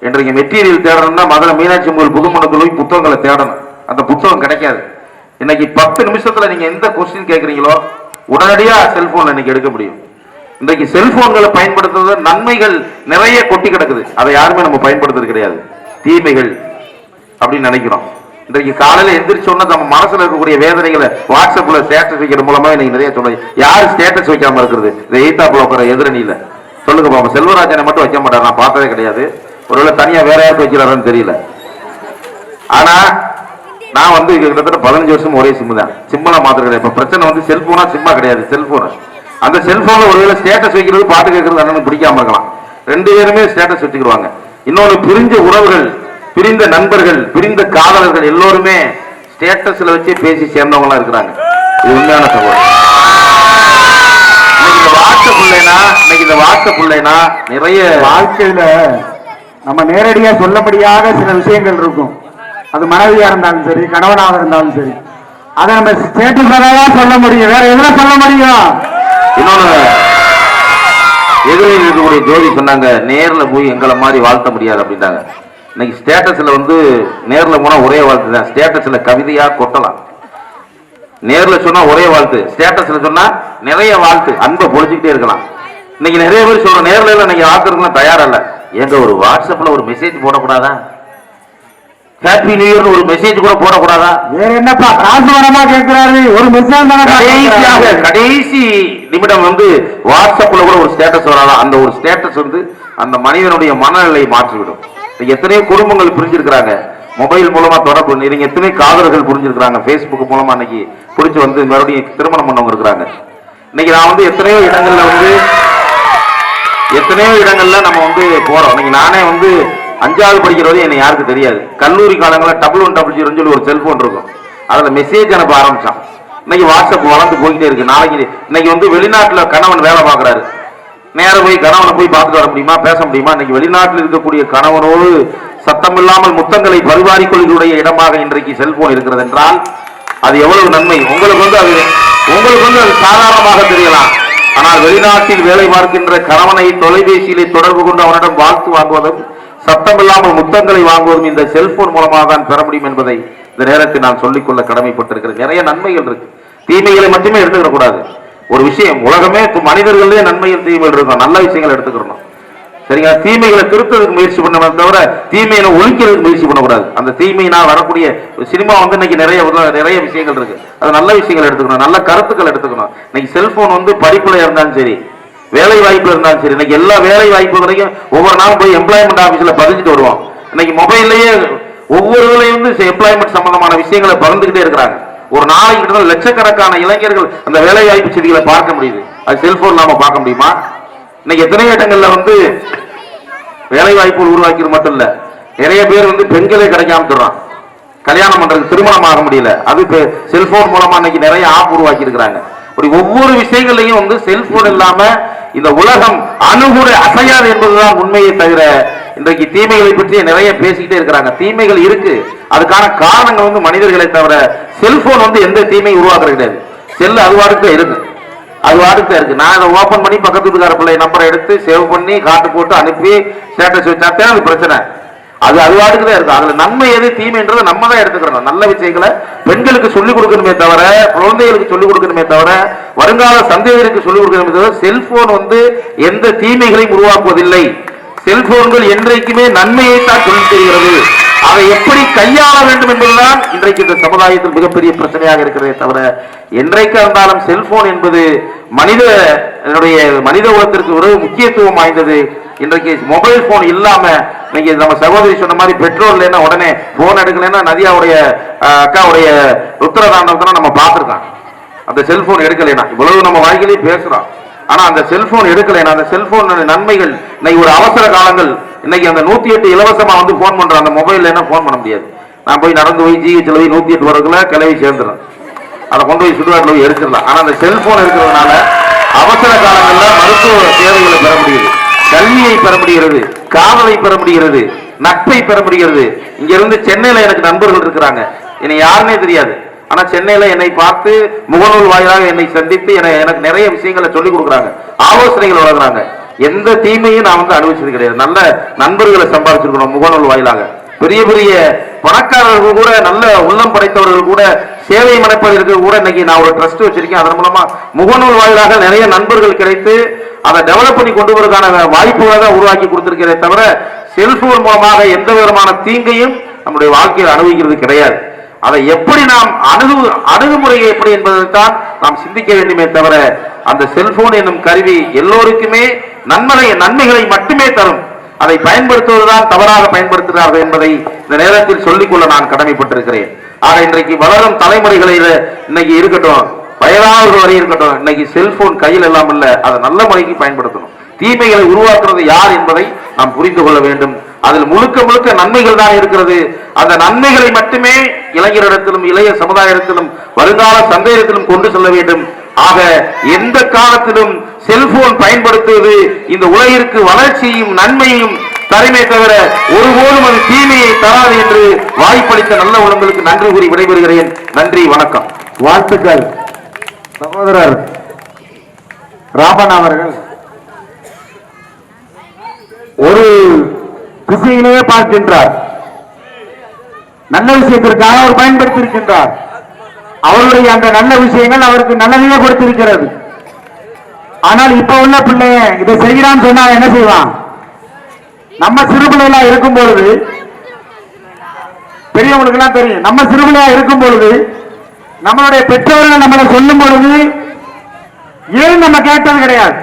இன்றைக்கு மெட்டீரியல் தேடணும்னா முதல்ல மீனாட்சி அம்மன் புதுமணத்தில் போய் புத்தகங்களை தேடணும், அந்த புத்தகம் கிடைக்காது. இன்னைக்கு 10 நிமிஷத்துல நீங்க எந்த கொஸ்டின் கேட்கறீங்களோ உடனடியா செல்போன்ல இன்னைக்கு எடுக்க முடியும். இன்றைக்கு செல்போன்களை பயன்படுத்துறது நன்மைகள் நிறைய கொட்டி கிடக்குது, அதை யாருமே நம்ம பயன்படுத்துறது கிடையாது. தீமைகள் அப்படின்னு நினைக்கிறோம். இன்றைக்கு காலையில எந்திரிச்சோன்னா நம்ம மனசுல இருக்கக்கூடிய வேதனைகளை வாட்ஸ்அப்ல ஸ்டேட்டஸ் வைக்கிற மூலமா இன்னைக்கு நிறைய சொல்ல. யாரு ஸ்டேட்டஸ் வைக்காம இருக்கிறது? இந்த எய்தாப்புல உட்கார எதிரணியில சொல்லுங்க பாப்பா. செல்வராஜனை மட்டும் வைக்க மாட்டார், நான் பார்த்ததே கிடையாது. ஒருவேளை தனியா வேற யாருக்கு வைக்கிறாருன்னு தெரியல. ஆனா நான் வந்து கிட்டத்தட்ட 15 வருஷம் ஒரே சிம்மு தான். சிம்மலா மாத்திரம் கிடையாது. இப்ப பிரச்சனை வந்து செல்போனா சிம்மா கிடையாது, செல்போன். அந்த செல்போன்ல ஒருவேளை ஸ்டேட்டஸ் வைக்கிறது, பாட்டு கேட்கறது அண்ணனுக்கு பிடிக்காம இருக்கலாம். 2 பேருமே ஸ்டேட்டஸ் வச்சுக்கிடுவாங்க. இன்னொன்று, பிரிஞ்ச உறவுகள், பிரிந்த நண்பர்கள், பிரிந்த காதலர்கள் எல்லோருமே ஸ்டேட்டஸ்ல வச்சு பேசி சேர்ந்தவங்களா இருக்கிறாங்க. இது உண்மையான சம்பவம். இன்னைக்கு இந்த வாட்ஸ்அப் இல்லைன்னா நிறைய வாழ்க்கையில நம்ம நேரடியா சொல்ல முடியாத சில விஷயங்கள் இருக்கும். அது மனைவியா இருந்தாலும் சரி, கணவனாக இருந்தாலும் சரி, அதை நம்ம ஸ்டேட்டஸ் சொல்ல முடியும், வேற எதுல சொல்ல முடியும்? இன்னொன்னு, எதிரில் இருக்கக்கூடிய ஜோதி சொன்னாங்க, நேர்ல போய் எங்களை மாதிரி வாழ்த்த முடியாது அப்படின்னாங்க. இன்னைக்கு ஸ்டேட்டஸ்ல வந்து நேர்ல போனா ஒரே வாழ்த்து தான். ஸ்டேட்டஸ்ல கவிதையா கொட்டலாம், நேர்ல சொன்னா ஒரே வாழ்த்து, ஸ்டேட்டஸ்ல சொன்னா நிறைய வாழ்த்து, அன்பை பொழிச்சுக்கிட்டே இருக்கலாம். இன்னைக்கு நிறைய பேர் சொல்ற நேர்ல இன்னைக்கு ஆக்குறதுலாம் தயாரா இல்ல. எங்க ஒரு வாட்ஸ்அப்ல ஒரு மெசேஜ் போடக்கூடாதா? ஹாப்பி நியூ இயர் ஒரு மெசேஜ் கூட போடக்கூடாதா? வேற என்னப்பா காசுவரமா கேட்கிறாரு? ஒரு மெசேஜ் கடைசி நிமிடம் வந்து வாட்ஸ்அப்ல கூட ஒரு ஸ்டேட்டஸ் வரலாம். அந்த ஒரு ஸ்டேட்டஸ் வந்து அந்த மனிதனுடைய மனநிலையை மாற்றிவிடும். எத்தனையோ குடும்பங்கள் புரிஞ்சிருக்கிறாங்க மொபைல் மூலமா தொடர்பு. நீங்க எத்தனை காதலர்கள் புரிஞ்சிருக்கிறாங்க பேஸ்புக் மூலமா. இன்னைக்கு புரிஞ்சு வந்து மறுபடியும் திருமணம் பண்ணவங்க இருக்கிறாங்க. இன்னைக்கு நான் வந்து எத்தனையோ இடங்கள்ல நம்ம வந்து போறோம். இன்னைக்கு நானே வந்து 5வது படிக்கிறது என்னை யாருக்கு தெரியாது. கல்லூரி காலங்களில் 1100 சொல்லி ஒரு செல்போன் இருக்கும், அதுல மெசேஜ் அனுப்ப ஆரம்பிச்சான். இன்னைக்கு வாட்ஸ்அப் வளர்ந்து போய்கிட்டே இருக்கு. நாளைக்கு இன்னைக்கு வந்து வெளிநாட்டுல கணவன் வேலை பார்க்கறாரு, நேர போய் கணவனை போய் பார்த்துட்டு வர முடியுமா, பேச முடியுமா? இன்னைக்கு வெளிநாட்டில் இருக்கக்கூடிய கணவனோடு சத்தமில்லாமல் முத்தங்களை பரிமாறிக்கொள்ளுடைய இடமாக இன்றைக்கு செல்போன் இருக்கிறது என்றால் அது எவ்வளவு நன்மை. உங்களுக்கு வந்து அது சாதாரணமாக தெரியலாம். ஆனால் வெளிநாட்டில் வேலை பார்க்கின்ற கணவனை தொலைபேசியிலே தொடர்பு கொண்டு அவனிடம் வாழ்த்து வாங்குவதும் சத்தமில்லாமல் முத்தங்களை வாங்குவதும் இந்த செல்போன் மூலமாக தான் பெற முடியும் என்பதை இந்த நேரத்தில் நான் சொல்லிக்கொள்ள கடமைப்பட்டிருக்கிறேன். நிறைய நன்மைகள் இருக்கு, தீமைகளை மட்டுமே எடுத்துக்கிற கூடாது. ஒரு விஷயம், உலகமே மனிதர்களே நன்மைகள் தீமைகள் இருக்கும், நல்ல விஷயங்களை எடுத்துக்கணும். சரிங்களா? தீமைகளை திருத்ததுக்கு முயற்சி பண்ண தவிர தீமையில ஒழிக்கிறதுக்கு முயற்சி பண்ணக்கூடாது. அந்த தீமையினால் வரக்கூடிய சினிமா வந்து இன்னைக்கு நிறைய விஷயங்கள் இருக்கு, அது நல்ல விஷயங்கள் எடுத்துக்கணும், நல்ல கருத்துக்கள் எடுத்துக்கணும். இன்னைக்கு செல்போன் வந்து படிப்புல இருந்தாலும் சரி, வேலை வாய்ப்புல இருந்தாலும் சரி, இன்னைக்கு எல்லா வேலை வாய்ப்பு வரைக்கும் ஒவ்வொரு நாளும் போய் எம்ப்ளாய்மெண்ட் ஆபீஸ்ல பதிஞ்சுட்டு வருவோம். இன்னைக்கு மொபைல்லயே ஒவ்வொருவரையும் வந்து எம்ப்ளாய்மெண்ட் சம்பந்தமான விஷயங்களை பறந்துகிட்டே இருக்கிறாங்க. ஒரு நாளைக்கு லட்சக்கணக்கான இளைஞர்கள் அந்த வேலை வாய்ப்பு செய்திகளை பார்க்க முடியுது. அது செல்போன் நாம பார்க்க முடியுமா? இன்னைக்கு எத்தனை இடங்கள்ல வந்து வேலை வாய்ப்புகள் உருவாக்கிறது மட்டும் இல்ல, நிறைய பேர் வந்து பெண்களே கிடைக்காம சொல்றான், கல்யாணம் பண்றது, திருமணம் ஆக முடியல. அது செல்போன் மூலமா இன்னைக்கு நிறைய ஆப் உருவாக்கி இருக்கிறாங்க. ஒவ்வொரு விஷயங்களையும் வந்து செல்போன் இல்லாம இந்த உலகம் அணுகுட அசையாது என்பதுதான் உண்மையை தவிர இன்றைக்கு தீமைகளை பற்றி நிறைய பேசிக்கிட்டே இருக்கிறாங்க. தீமைகள் இருக்கு, அதுக்கான காரணங்கள் வந்து மனிதர்களை தவிர செல்போன் வந்து எந்த தீமையை உருவாக்குறது கிடையாது. செல்லு அதுவாடுக்கு இருக்கு, அதுவாடுக்கு இருக்கு. நான் அதை ஓபன் பண்ணி பக்கத்து வீட்டுக்கார பிள்ளை நம்பரை எடுத்து சேவ் பண்ணி காட்டு போட்டு அனுப்பி ஸ்டேட்டஸ் வச்சாத்தே அது பிரச்சனை. அது அதுவாடுக்கு தான் இருக்கு. அதுல நன்மை எது தீமைன்றதை நம்ம தான் எடுத்துக்கிறோம். நல்ல விஷயங்களை பெண்களுக்கு சொல்லிக் கொடுக்கணுமே தவிர, குழந்தைகளுக்கு சொல்லிக் கொடுக்கணுமே தவிர, வருங்கால சந்தேகருக்கு சொல்லிக் கொடுக்கணுமே தவிர செல்போன் வந்து எந்த தீமைகளையும் உருவாக்குவதில்லை. செல்போன்கள் என்றைக்குமே நன்மையை தான் சொல்லி தருகிறது. அதை எப்படி கையாள வேண்டும் என்பதுதான் இன்றைக்கு இந்த சமுதாயத்தில் மிகப்பெரிய பிரச்சனையாக இருக்கிறதே தவிர, என்றைக்கு இருந்தாலும் செல்போன் என்பது மனித குலத்திற்கு ஒரு முக்கியத்துவம் வாய்ந்தது. இன்றைக்கு மொபைல் போன் இல்லாம இன்னைக்கு நம்ம சகோதரி சொன்ன மாதிரி பெட்ரோல் இல்லைன்னா உடனே போன் எடுக்கலைன்னா நதியாவுடைய அக்காவுடைய ருத்ரதாண்டவத்தை நம்ம பார்த்திருக்கோம். அந்த செல்போன் எடுக்கலைன்னா இவ்வளவு நம்ம வாழ்க்கையிலேயே பேசுறோம். ஆனா அந்த செல்போன் எடுக்கல. அந்த செல்போன் நன்மைகள் இன்னைக்கு ஒரு அவசர காலங்கள், இன்னைக்கு அந்த 108 இலவசமா வந்து போன் பண்ற அந்த மொபைல்ல என்ன போன் பண்ண முடியாது. நான் போய் நடந்து போய் ஜிஹெச்ல போய் 108 வரக்குள்ள கிளவி சேர்ந்துடும், அதை கொண்டு போய் சுடுகாட்டில் போய் எடுத்துடலாம். ஆனா அந்த செல்போன் இருக்கிறதுனால அவசர காலங்கள்ல மருத்துவ சேவைகளை பெற முடியுது, கல்வியை பெற முடிகிறது, காவலை பெற முடிகிறது, நட்பை பெற முடிகிறது. இங்க இருந்து சென்னையில எனக்கு நண்பர்கள் இருக்கிறாங்க, என்னை யாருன்னே தெரியாது. ஆனா சென்னையில என்னை பார்த்து முகநூல் வாயிலாக என்னை சந்தித்து எனக்கு நிறைய விஷயங்களை சொல்லிக் கொடுக்குறாங்க, ஆலோசனைகள் வழங்குறாங்க. எந்த தீமையும் நான் வந்து அனுபவிச்சது கிடையாது. நல்ல நண்பர்களை சம்பாதிச்சிருக்கணும் முகநூல் வாயிலாக. பெரிய பெரிய பணக்காரர்கள் கூட, நல்ல உள்ளம் படைத்தவர்கள் கூட, சேவை மனப்பதற்கு கூட இன்னைக்கு நான் ஒரு ட்ரஸ்ட் வச்சிருக்கேன். அதன் மூலமா முகநூல் வாயிலாக நிறைய நண்பர்கள் கிடைத்து அதை டெவலப் பண்ணி கொண்டு வருவதற்கான வாய்ப்புகளை தான் உருவாக்கி கொடுத்திருக்கிறதே தவிர செல்போன் மூலமாக எந்த விதமான தீங்கையும் நம்முடைய வாழ்க்கையில் அனுபவிக்கிறது கிடையாது. அதை எப்படி நாம் அணுகுமுறையை எப்படி என்பதைத்தான் நாம் சிந்திக்க வேண்டுமே தவிர அந்த செல்போன் என்னும் கருவி எல்லோருக்குமே நன்மைகளை மட்டுமே தரும். அதை பயன்படுத்துவதுதான் தவறாக பயன்படுத்துகிறார்கள் என்பதை இந்த நேரத்தில் சொல்லிக்கொள்ள நான் கடமைப்பட்டிருக்கிறேன். ஆக இன்றைக்கு வளரும் தலைமுறைகளில் இன்னைக்கு இருக்கட்டும், வயதானவர்கள் வரை இருக்கட்டும், இன்னைக்கு செல்போன் கையில் எல்லாம் இல்ல, அதை நல்ல முறைக்கு பயன்படுத்தணும். தீமைகளை உருவாக்குறது யார் என்பதை நாம் புரிந்து கொள்ள வேண்டும். அதில் முழுக்க முழுக்க நன்மைகள் தான் இருக்கிறது. அந்த நன்மைகளை மட்டுமே இளைஞரிடத்திலும் இளைய சமுதாயத்திலும் வருங்கால சந்தேகத்திலும் கொண்டு செல்ல வேண்டும். ஆக எந்த காலத்திலும் செல்போன் பயன்படுத்துவது இந்த உலகிற்கு வளர்ச்சியும் நன்மையும் தருமே தவிர ஒருபோதும் அது தீமையை தராது என்று வாய்ப்பளித்த நல்ல உள்ளங்களுக்கு நன்றி கூறி விடைபெறுகிறேன். நன்றி, வணக்கம். வாழ்த்துக்கள். சகோதரர் ராமன் அவர்கள் ஒரு திசையிலே பார்க்கின்றார், நல்ல விஷயத்திற்காக அவர் பயன்படுத்தி இருக்கின்றார். அவருடைய அந்த நல்ல விஷயங்கள் அவருக்கு நல்லதையே கொடுத்திருக்கிறது. ஆனால் இப்ப உள்ள பிள்ளைய இதை செய்கிறான்னு சொன்னா என்ன செய்வான்? நம்ம சிறு பிள்ளைகளா இருக்கும் பொழுது, பெரியவங்களுக்கு எல்லாம் தெரியும், நம்ம சிறு பிள்ளையா இருக்கும் பொழுது நம்மளுடைய பெற்றோர்கள் நம்மளை சொல்லும் பொழுது ஏன் நம்ம கேட்டது கிடையாது.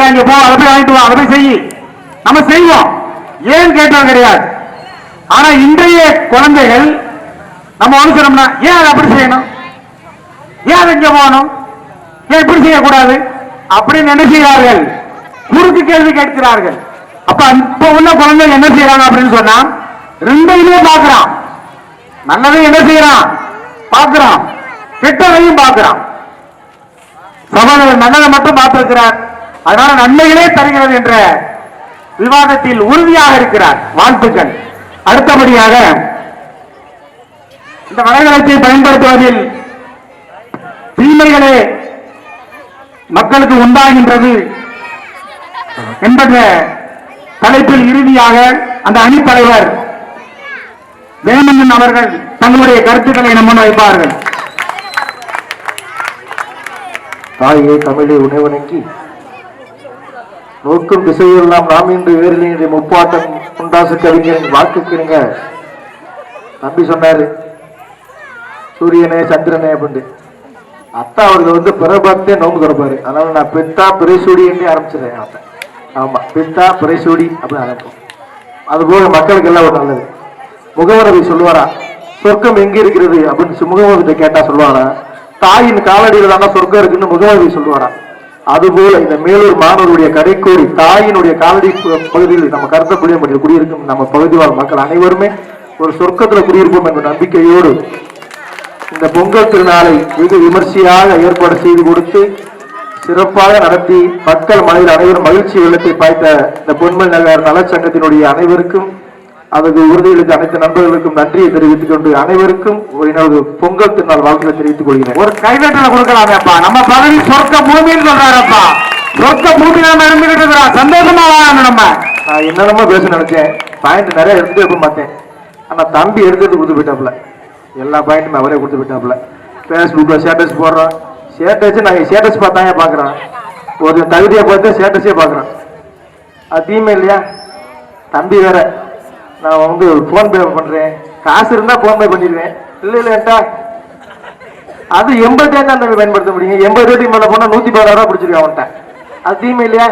அங்க போ, அதை போய் வாங்கிட்டு வா, அதை போய் செய்ய, நம்ம செய்வோம், ஏன் கேட்டது கிடையாது. ஆனா இன்றைய குழந்தைகள் நம்ம வந்து சொன்னோம்னா ஏன் அதை அப்படி செய்யணும், ஏன் அதை இங்க போகணும், ஏன் இப்படி செய்யக்கூடாது அப்படின்னு என்ன செய்கிறார்கள்? குறுக்கு கேள்வி கேட்கிறார்கள். அப்ப இப்ப உள்ள குழந்தைகள் என்ன செய்யறாங்க அப்படின்னு சொன்னா ரெண்டையுமே பார்க்கிறான். நல்லதையும் என்ன செய்யறான்? பார்க்கிறான், கெட்டதையும் பார்க்கிறான். சகோதரர் நல்லதை மட்டும் பார்த்திருக்கிறார், அதனால நன்மைகளே தருகிறது என்ற விவாதத்தில் உறுதியாக இருக்கிறார். வாழ்த்துக்கள். அடுத்தபடியாக இந்த வலைதளத்தை பயன்படுத்துவதில் தீமைகளே மக்களுக்கு உண்டாகின்றது என்பத தலைப்பில் இறுதியாக அந்த அணித்தலைவர் வேமந்தன் அவர்கள் தங்களுடைய கருத்துக்களை நம்ம வைப்பார்கள். தாயே தமிழை உணவணங்கி நோக்கும் திசையெல்லாம் நாம் இன்று வேறிலே முப்பாட்டம் உண்டாசு கவிஞரின் வாக்குக்குங்க தம்பி சொன்னாரு, சூரியனே சந்திரனே அப்படின்னு. அத்தா அவர்கள் வந்து பிறபத்தே நோம்பு திறப்பாரு. அதனால நான் பித்தா பிறைசூடின்னு ஆரம்பிச்சிடறேன். ஆமா, பித்தா பிறைசூடி அப்படின்னு ஆரம்பிப்போம். அதுபோல மக்களுக்கு எல்லாம் ஒரு நல்லது. முகமது சொல்லுவாரா, சொர்க்கம் எங்க இருக்கிறது அப்படின்னு முகமது கேட்டா சொல்லுவாரா, தாயின் காலடியில் தானே சொர்க்கம் இருக்குன்னு முகமது சொல்லுவாரா. அதுபோல இந்த மேலூர் மாணவருடைய கடைக்கோடி தாயினுடைய காலடி பகுதியில் நம்ம கருத்தக்கூடிய குடியிருக்கும் நம்ம பகுதி வாழ் மக்கள் அனைவருமே ஒரு சொர்க்கத்துல குடியிருப்போம் என்ற நம்பிக்கையோடு இந்த பொங்கல் திருநாளை வெகு விமர்சையாக ஏற்பாடு செய்து கொடுத்து சிறப்பாக நடத்தி மக்கள் மனதில் அனைவரும் மகிழ்ச்சி வெள்ளத்தை பாய்த்த இந்த பொன்மல் நகர் நலச்சங்கத்தினுடைய அனைவருக்கும் அதற்கு உறுதிகளுக்கு அனைத்து நண்பர்களுக்கும் நன்றியை தெரிவித்துக் கொண்டு அனைவருக்கும் ஒரு பொங்கல் திருநாள் வாழ்த்துக்களை தெரிவித்துக் கொள்கிறேன். ஒரு கைவேட்டல கொடுக்கலாமேப்பா, நம்ம பகுதி சொர்க்க பூமின்னு சொல்றாருப்பா. சொர்க்க பூமி நம்ம இருந்துகிட்டு இருக்கிறோம், சந்தோஷமா வாழணும். நம்ம நான் என்னென்னமோ பேச நினைச்சேன், பாயிண்ட் நிறைய எடுத்துட்டு இருக்க மாட்டேன். ஆனா தம்பி எடுத்துட்டு கொடுத்து போயிட்டாப்புல, எல்லா பாயிண்ட்டுமே அவரே கொடுத்து போயிட்டாப்புல. பேஸ்புக்ல ஸ்டேட்டஸ் போடுறோம், ஸ்டேட்டஸ் நாங்கள் ஸ்டேட்டஸ் பார்த்தாங்க பார்க்குறோம், ஒரு தகுதியை பார்த்து ஸ்டேட்டஸே பார்க்குறோன். அது தீமை இல்லையா? தம்பி வேற, நான் வந்து ஃபோன் பே பண்றேன், காசு இருந்தா ஃபோன் பே பண்ணிடுவேன், இல்லைன்ட்டா அது 80 தான் தம்பி பயன்படுத்த முடியும். 80 ரூபாய்க்கு மேலே போனால் 116 ரூபா பிடிச்சிருக்கேன் அவன்கிட்ட. அது தீமை இல்லையா?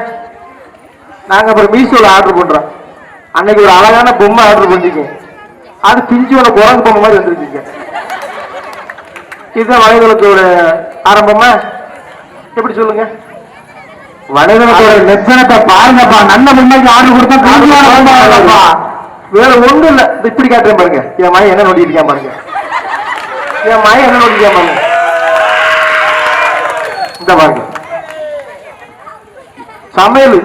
நாங்கள் அப்புறம் மீஷோவில் ஆர்டர் பண்றோம். அன்னைக்கு ஒரு அழகான பொம்மை ஆர்டர் பண்ணிருக்கேன், அது பிஞ்சு உனக்கு குரங்கு பொம்மை மாதிரி வந்துருக்கீங்க. இதுதான் வலைதளத்தோட ஆரம்பமா? எப்படி சொல்லுங்க? வலைதளத்தோட லட்சணத்தை பாருங்கப்பா. நல்ல முன்னைக்கு ஆர்டர் கொடுத்தா வேற ஒண்ணும் இல்ல. இப்படி காட்டுறேன் பாருங்க. என் மாய என்ன நோண்டி இருக்கேன் பாருங்க. என் மாய என்ன நோண்டி இருக்கேன் பாருங்க. இந்த பாருங்க சமையல்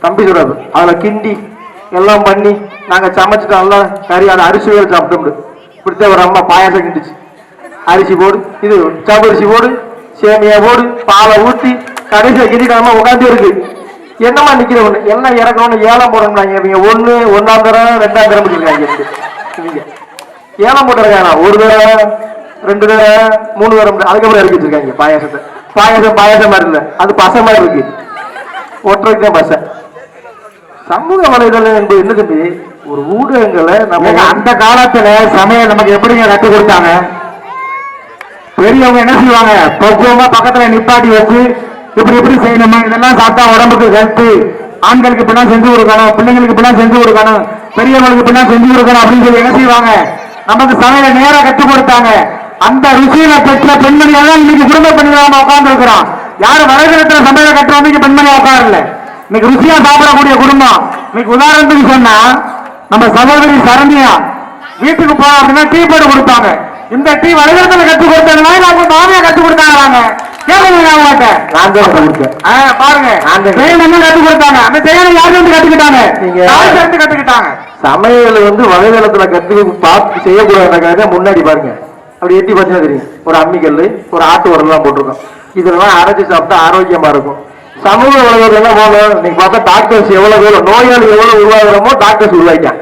தம்பி சொல்றாரு. அதுல கிண்டி எல்லாம் பண்ணி நாங்க சமைச்சிட்டோம். நல்லா கறியான அரிசி வேலை சாப்பிட்டோம். இப்படித்தான் ஒரு அம்மா பாயாசம் கிண்டுச்சு. அரிசி போடு, இது சவரிசி போடு, சேமியா போடு, பாலை ஊற்றி கடைசியை கிண்டிட்டு அம்மா உட்காந்து இருக்கு. என்னமா நிக்கிற ஒண்ணு எல்லாம் இறக்கணும்னு ஏலம் போடணும்னாங்க. இவங்க ஒன்னாம் தரம் 2ஆம் தரம் இருக்காங்க. இவங்க ஏலம் போட்டுருக்காங்க. ஒரு தடவை 2 தடவை 3 தரம் அதுக்கப்புறம் இறக்கி வச்சிருக்காங்க பாயாசத்தை. பாயாசம் மாதிரி இல்லை, அது பசை மாதிரி இருக்கு. ஒற்றைக்கு தான் பசை. சமூக வலைதளம் என்பது என்ன தம்பி? ஒரு ஊடகங்களை நம்ம அந்த காலத்துல சமையல் நமக்கு எப்படிங்க கற்றுக் கொடுத்தாங்க? பெரியவங்க என்ன செய்வாங்க? பக்குவமா பக்கத்துல நிப்பாட்டி வச்சு இப்படி எப்படி செய்யணுமா, இதெல்லாம் சாப்பிட்டா உடம்புக்கு ஹெல்த்து, ஆண்களுக்கு இப்படிலாம் செஞ்சு கொடுக்கணும், பிள்ளைங்களுக்கு இப்படிலாம் செஞ்சு கொடுக்கணும், பெரியவங்களுக்கு இப்படிலாம் செஞ்சு கொடுக்கணும் அப்படின்னு சொல்லி என்ன செய்வாங்க? நமக்கு சமையலை நேரா கற்றுக் கொடுத்தாங்க. அந்த ருசியில பெற்ற பெண்மணியாக தான் இன்னைக்கு குடும்ப பெண்களாக உட்கார்ந்து இருக்கிறோம். யாரும் வலைதளத்துல சமையலை கட்டுறவங்க பெண்மணியா உட்காரல. இன்னைக்கு ருசியா சாப்பிடக்கூடிய குடும்பம். இன்னைக்கு உதாரணத்துக்கு சொன்னா நம்ம சகோதரி சரண்யா வீட்டுக்கு போறோம் அப்படின்னா டீ போட்டு கொடுப்பாங்க. இந்த டீ வலைதளத்துல கற்றுக் கொடுத்தாங்க, அவங்க மாமியா கற்றுக் கொடுத்தாங்க. கேளுங்க நான் தான் கொடுத்தேன். பாருங்க அந்த செயல் கற்றுக் கொடுத்தாங்க. அந்த செயலை யாரு வந்து கத்துக்கிட்டாங்க? கத்துக்கிட்டாங்க. சமையல் வலைதளத்துல பார்த்து செய்யக்கூடாதுக்காக முன்னாடி பாருங்க. அப்படி எட்டி பார்த்தீங்கன்னா தெரியும். ஒரு அம்மிக்கல், ஒரு ஆட்டு உரலாம் போட்டிருக்கோம். இதெல்லாம் அரைச்சி சாப்பிட்டா ஆரோக்கியமா இருக்கும். சமூக வலைதளம் என்ன போகணும்? நீங்க பார்த்தா டாக்டர்ஸ் எவ்வளவு நோயாளி எவ்வளவு உருவாகிறோமோ டாக்டர்ஸ் உருவாக்கிட்டான்.